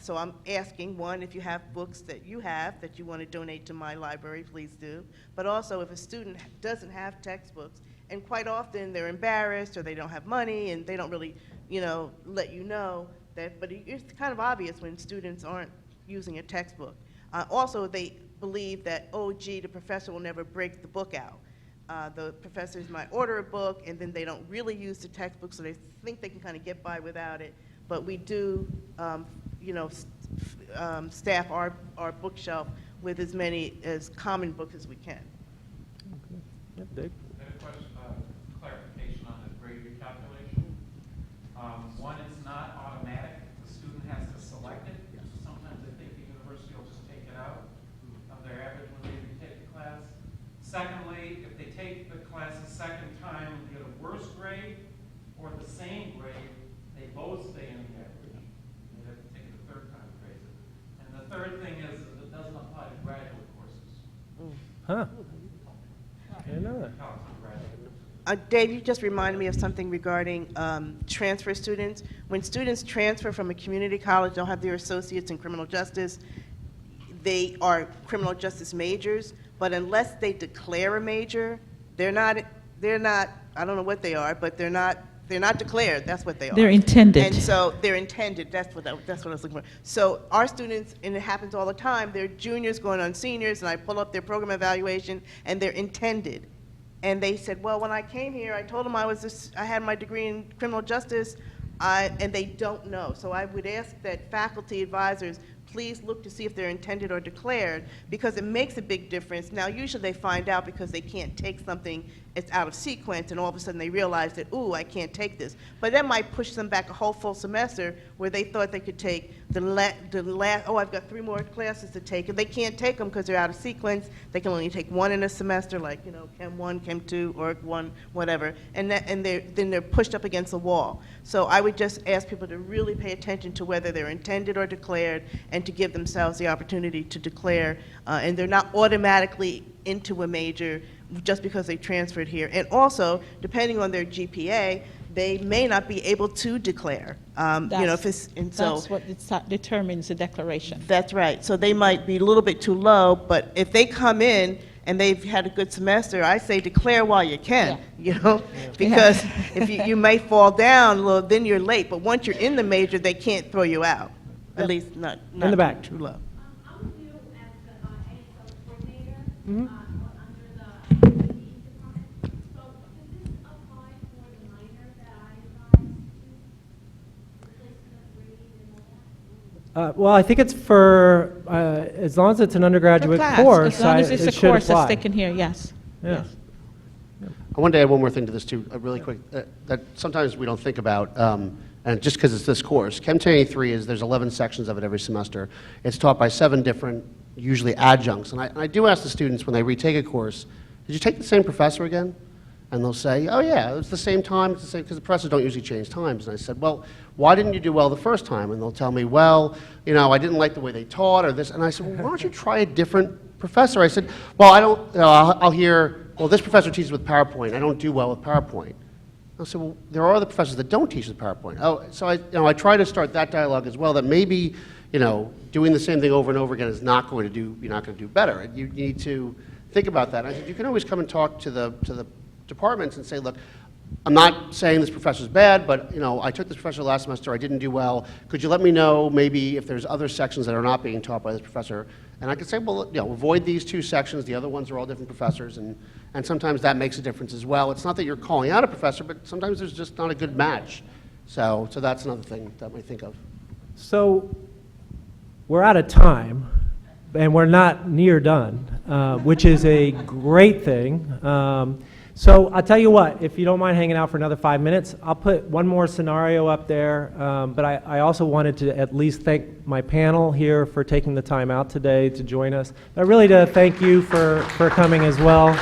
S2: so I'm asking, one, if you have books that you want to donate to my library, please do. But also, if a student doesn't have textbooks, and quite often they're embarrassed or they don't have money and they don't really, let you know that, but it's kind of obvious when students aren't using a textbook. Also, they believe that, oh, gee, the professor will never break the book out. The professors might order a book and then they don't really use the textbook, so they think they can kind of get by without it. But we do, staff our bookshelf with as common books as we can.
S4: Yep, Dave.
S9: I have a question, clarification on the grade recalculation. One, it's not automatic. The student has to select it. Sometimes they think the university will just take it out of their average when they retake the class. Secondly, if they take the class a second time and get a worse grade or the same grade, they both stay in the average. They have to take it a third time to raise it. And the third thing is it doesn't apply to graduate courses.
S4: Huh. I didn't know that.
S2: Dave, you just reminded me of something regarding transfer students. When students transfer from a community college, they'll have their associates in criminal justice. They are criminal justice majors, but unless they declare a major, they're not, I don't know what they are, but they're not declared. That's what they are.
S8: They're intended.
S2: And so they're intended. That's what I was looking for. So our students, and it happens all the time, they're juniors going on seniors, and I pull up their program evaluation, and they're intended. And they said, well, when I came here, I told them I had my degree in criminal justice, and they don't know. So I would ask that faculty advisors please look to see if they're intended or declared, because it makes a big difference. Now, usually they find out because they can't take something it's out of sequence, and all of a sudden they realize that, ooh, I can't take this. But that might push them back a whole full semester where they thought they could take I've got 3 more classes to take, and they can't take them because they're out of sequence. They can only take 1 in a semester, like, Chem 1, Chem 2, or 1, whatever, and then they're pushed up against the wall. So I would just ask people to really pay attention to whether they're intended or declared, and to give themselves the opportunity to declare, and they're not automatically into a major just because they transferred here. And also, depending on their GPA, they may not be able to declare. That's
S8: what determines the declaration.
S2: That's right. So they might be a little bit too low, but if they come in and they've had a good semester, I say declare while you can, because if you may fall down a little, then you're late. But once you're in the major, they can't throw you out, at least not
S4: in the back.
S2: too low.
S5: I'm new as the ASL coordinator
S4: Mhm.
S5: under the department. So does this apply for the minor that I advised to replacement of grade and all that?
S4: Well, I think it's for, as long as it's an undergraduate
S8: class,
S4: course,
S8: as long as it's
S4: it
S8: a
S4: should
S8: course that's
S4: apply.
S8: taken here, yes.
S4: Yeah.
S8: Yes.
S7: I wanted to add one more thing to this too, really quick, that sometimes we don't think about, and just because it's this course. Chem 1083 is, there's 11 sections of it every semester. It's taught by 7 different, usually adjuncts. And I do ask the students when they retake a course, did you take the same professor again? And they'll say, oh yeah, it's the same time, it's the same, because the professors don't usually change times. And I said, well, why didn't you do well the first time? And they'll tell me, well, you know, I didn't like the way they taught or this. And I said, well, why don't you try a different professor? I said, well, I don't, you know, I'll hear, well, this professor teaches with PowerPoint. I don't do well with PowerPoint. I said, well, there are other professors that don't teach with PowerPoint. Oh, so I try to start that dialogue as well, that maybe, you know, doing the same thing over and over again is not going to do, you're not going to do better. You need to think about that. And I said, you can always come and talk to the departments and say, look, I'm not saying this professor's bad, but, you know, I took this professor last semester, I didn't do well. Could you let me know maybe if there's other sections that are not being taught by this professor? And I could say, well, you know, avoid these 2 sections, the other ones are all different professors, and sometimes that makes a difference as well. It's not that you're calling out a professor, but sometimes there's just not a good match. So that's another thing that I might think of.
S4: So we're out of time, and we're not near done, which is a great thing. So I'll tell you what, if you don't mind hanging out for another 5 minutes, I'll put one more scenario up there, but I also wanted to at least thank my panel here for taking the time out today to join us. But really to thank you for coming as well.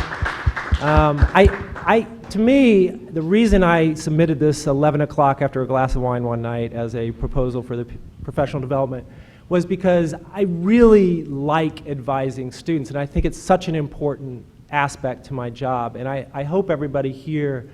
S4: To me, the reason I submitted this 11 o'clock after a glass of wine one night as a proposal for the professional development was because I really like advising students, and I think it's such an important aspect to my job. And I hope everybody here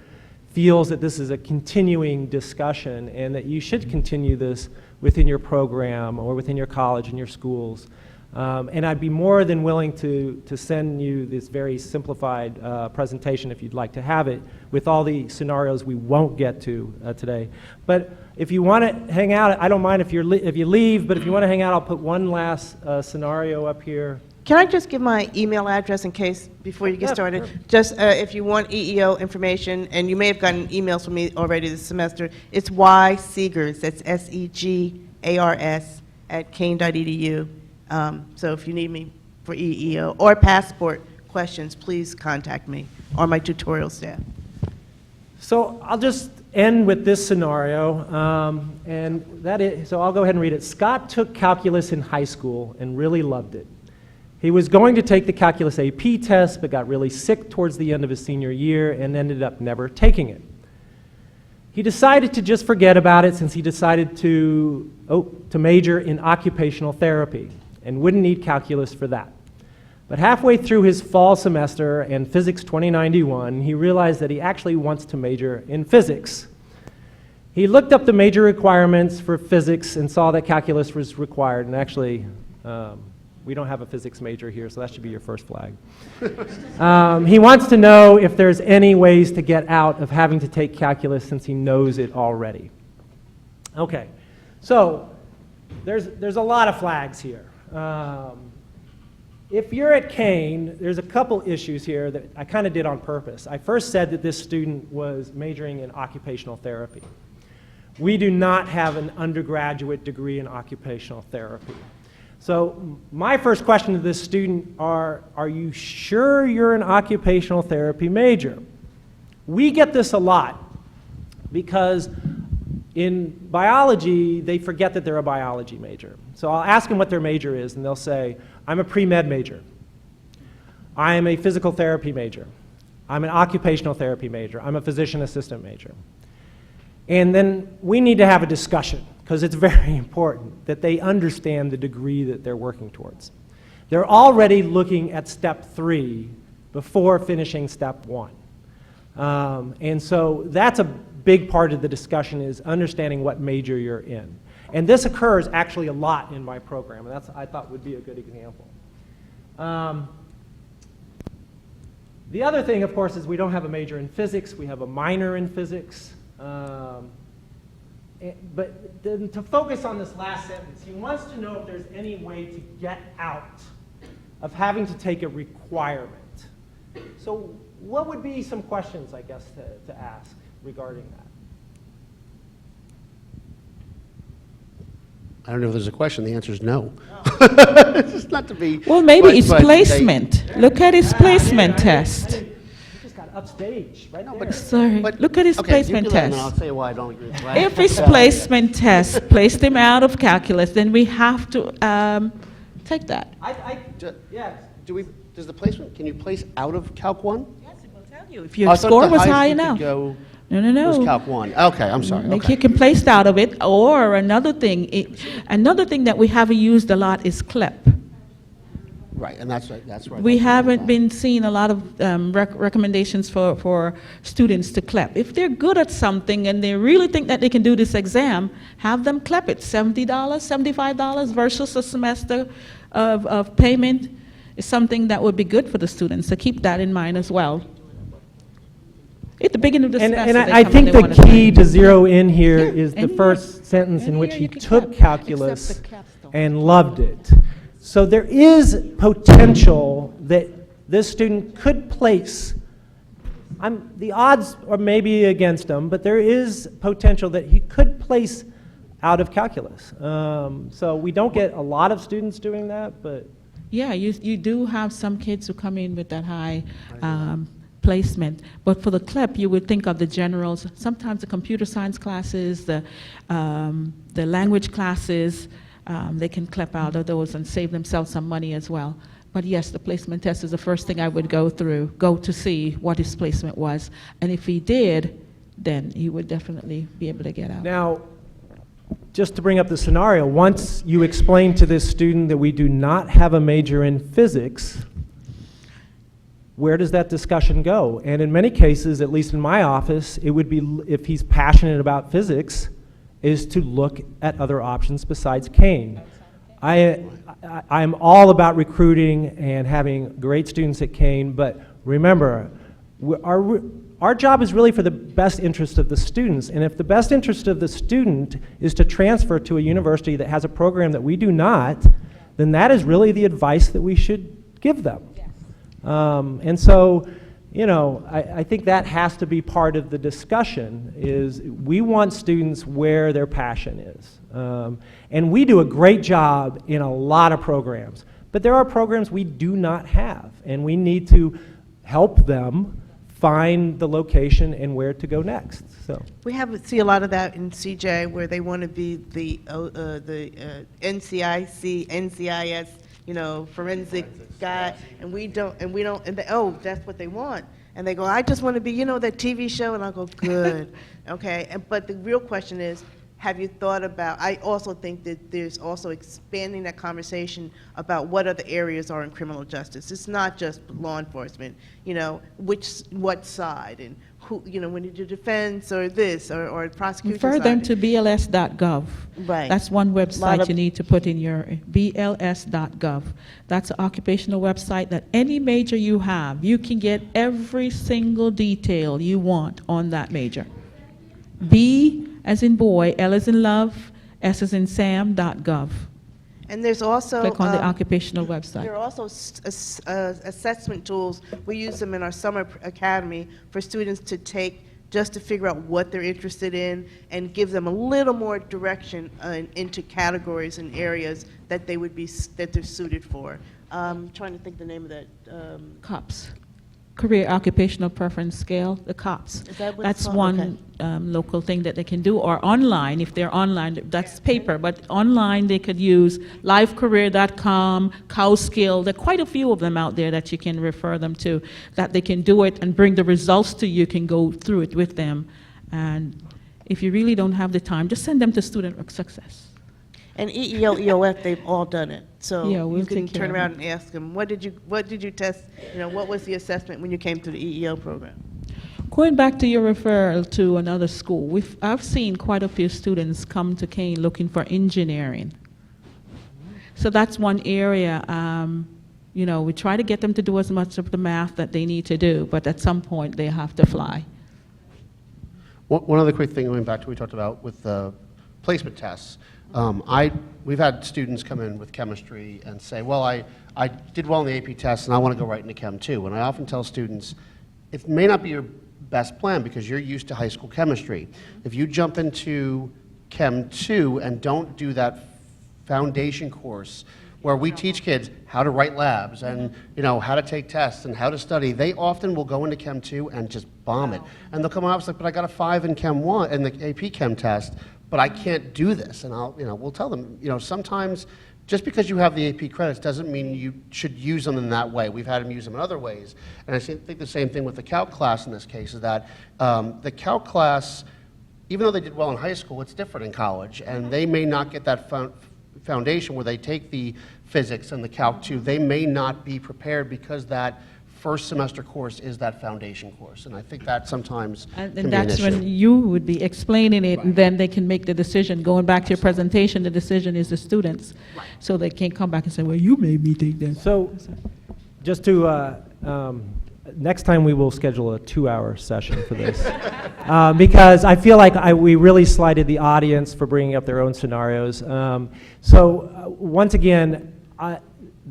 S4: feels that this is a continuing discussion and that you should continue this within your program or within your college and your schools. And I'd be more than willing to send you this very simplified presentation if you'd like to have it with all the scenarios we won't get to today. But if you want to hang out, I don't mind if you leave, but if you want to hang out, I'll put one last scenario up here.
S2: Can I just give my email address in case, before you get started?
S4: Sure.
S2: Just if you want EEO information, and you may have gotten emails from me already this semester, it's Segars, that's SEGARS, @kane.edu. So if you need me for EEO or passport questions, please contact me or my tutorial staff.
S4: So I'll just end with this scenario, and that is, so I'll go ahead and read it. Scott took calculus in high school and really loved it. He was going to take the calculus AP test, but got really sick towards the end of his senior year and ended up never taking it. He decided to just forget about it since he decided to major in occupational therapy and wouldn't need calculus for that. But halfway through his fall semester in Physics 2091, he realized that he actually wants to major in physics. He looked up the major requirements for physics and saw that calculus was required, and actually, we don't have a physics major here, so that should be your first flag. He wants to know if there's any ways to get out of having to take calculus since he knows it already. Okay, so there's a lot of flags here. If you're at Kane, there's a couple issues here that I kind of did on purpose. I first said that this student was majoring in occupational therapy. We do not have an undergraduate degree in occupational therapy. So my first question to this student are you sure you're an occupational therapy major? We get this a lot because in biology, they forget that they're a biology major. So I'll ask them what their major is, and they'll say, I'm a pre-med major. I am a physical therapy major. I'm an occupational therapy major. I'm a physician assistant major. And then we need to have a discussion, because it's very important that they understand the degree that they're working towards. They're already looking at step 3 before finishing step 1. And so that's a big part of the discussion, is understanding what major you're in. And this occurs actually a lot in my program, and that's, I thought, would be a good example. The other thing, of course, is we don't have a major in physics. We have a minor in physics. But then to focus on this last sentence, he wants to know if there's any way to get out of having to take a requirement. So what would be some questions, I guess, to ask regarding that?
S7: I don't know if there's a question. The answer is no. It's just not to be.
S8: Well, maybe it's
S7: but
S8: placement. Look at his placement test.
S4: You just got upstage, right there.
S8: Sorry,
S7: But-
S8: look at his
S7: okay, you
S8: placement
S7: do that, and
S8: test.
S7: then I'll tell you why I don't agree with that.
S8: If his placement test placed him out of calculus, then we have to take that.
S4: Yes.
S7: Does the placement, can you place out of Calc 1?
S8: Yes, it will tell you if
S7: I
S8: your
S7: thought
S8: score
S7: the
S8: was
S7: highest
S8: high
S7: you could
S8: enough.
S7: go
S8: No.
S7: was Calc 1. Okay, I'm sorry,
S8: Like
S7: okay.
S8: you can place out of it, or another thing that we haven't used a lot is CLEP.
S7: Right, and that's right.
S8: We haven't been seeing a lot of recommendations for students to CLEP. If they're good at something and they really think that they can do this exam, have them CLEP it. $70, $75 versus a semester of payment is something that would be good for the students, so keep that in mind as well. At the beginning of the semester,
S4: And
S8: they
S4: I
S8: come
S4: think
S8: and they
S4: the
S8: wanna
S4: key
S8: study.
S4: to zero in here
S8: Here,
S4: is the
S8: and here.
S4: first sentence in
S8: And
S4: which
S8: here
S4: he
S8: you can
S4: took
S8: CLEP,
S4: calculus
S8: except the capstone.
S4: and loved it. So there is potential that this student could place. The odds are maybe against him, but there is potential that he could place out of calculus. So we don't get a lot of students doing that, but
S8: Yeah, you do have some kids who come in with that high placement, but for the CLEP, you would think of the generals, sometimes the computer science classes, the language classes, they can CLEP out of those and save themselves some money as well. But yes, the placement test is the first thing I would go to see what his placement was. And if he did, then he would definitely be able to get out.
S4: now, just to bring up the scenario, once you explain to this student that we do not have a major in physics, where does that discussion go? And in many cases, at least in my office, it would be, if he's passionate about physics, is to look at other options besides Kane. I'm all about recruiting and having great students at Kane, but remember, our job is really for the best interest of the students, and if the best interest of the student is to transfer to a university that has a program that we do not, then that is really the advice that we should give them. And so, I think that has to be part of the discussion, is we want students where their passion is. And we do a great job in a lot of programs, but there are programs we do not have, and we need to help them find the location and where to go next. So
S2: We see a lot of that in CJ, where they want to be the NCIC, NCIS, forensic guy, and that's what they want. And they go, I just want to be, that TV show, and I go, good, okay. But the real question is, have you thought about, I also think that there's also expanding that conversation about what other areas are in criminal justice. It's not just law enforcement, what side, and who, when you do defense or this, or prosecution
S8: Refer
S2: side.
S8: them to bls.gov.
S2: Right.
S8: That's one
S2: Lot
S8: website
S2: of-
S8: you need to put in your bls.gov. That's an occupational website that any major you have, you can get every single detail you want on that major. B as in boy, L as in love, S as in Sam.gov.
S2: And there's also.
S8: Click on the occupational website.
S2: There are also assessment tools. We use them in our summer academy for students to take, just to figure out what they're interested in and give them a little more direction into categories and areas that they would be, that they're suited for. Trying to think the name of that.
S8: COPS, Career Occupational Preference Scale, the COPS.
S2: Is that what it's
S8: That's
S2: called?
S8: one local thing that they can do, or online, if they're online, that's paper, but online they could use livecareer.com, CowSkill, there are quite a few of them out there that you can refer them to, that they can do it and bring the results to you, can go through it with them. And if you really don't have the time, just send them to Student Success.
S2: And EEO, EOF, they've all done it. So
S8: Yeah, we'll
S2: you can
S8: take care
S2: turn
S8: of
S2: around
S8: it.
S2: and ask them, what did you test, what was the assessment when you came through the EEO program?
S8: Going back to your referral to another school, I've seen quite a few students come to Kane looking for engineering. So that's one area, we try to get them to do as much of the math that they need to do, but at some point they have to fly.
S7: One other quick thing, going back to what we talked about with the placement tests. We've had students come in with chemistry and say, well, I did well in the AP test and I want to go right into Chem 2. And I often tell students, it may not be your best plan because you're used to high school chemistry. If you jump into Chem 2 and don't do that foundation course where we teach kids how to write labs and, you know, how to take tests and how to study, they often will go into Chem 2 and just bomb it. And they'll come out and say, but I got a 5 in Chem 1, in the AP Chem test, but I can't do this. And we'll tell them, you know, sometimes just because you have the AP credits doesn't mean you should use them in that way. We've had them use them in other ways. And I think the same thing with the calc class in this case is that the calc class, even though they did well in high school, it's different in college. And they may not get that foundation where they take the physics and the calc 2. They may not be prepared because that first semester course is that foundation course. And I think that sometimes
S8: And
S7: can
S8: that's
S7: be an issue.
S8: when you would be explaining it, and then they can make the decision. Going back to your presentation, the decision is the students. So they can't come back and say, well, you made me think that.
S4: So, just to, next time we will schedule a 2-hour session for this. Because I feel like we really slighted the audience for bringing up their own scenarios. Once again,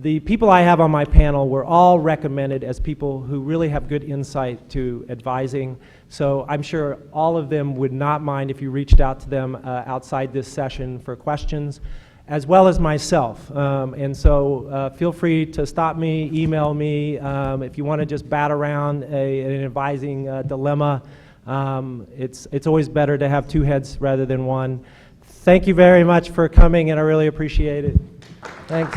S4: the people I have on my panel were all recommended as people who really have good insight to advising. So I'm sure all of them would not mind if you reached out to them outside this session for questions, as well as myself. Feel free to stop me, email me. If you want to just bat around an advising dilemma, it's always better to have 2 heads rather than 1. Thank you very much for coming, and I really appreciate it. Thanks.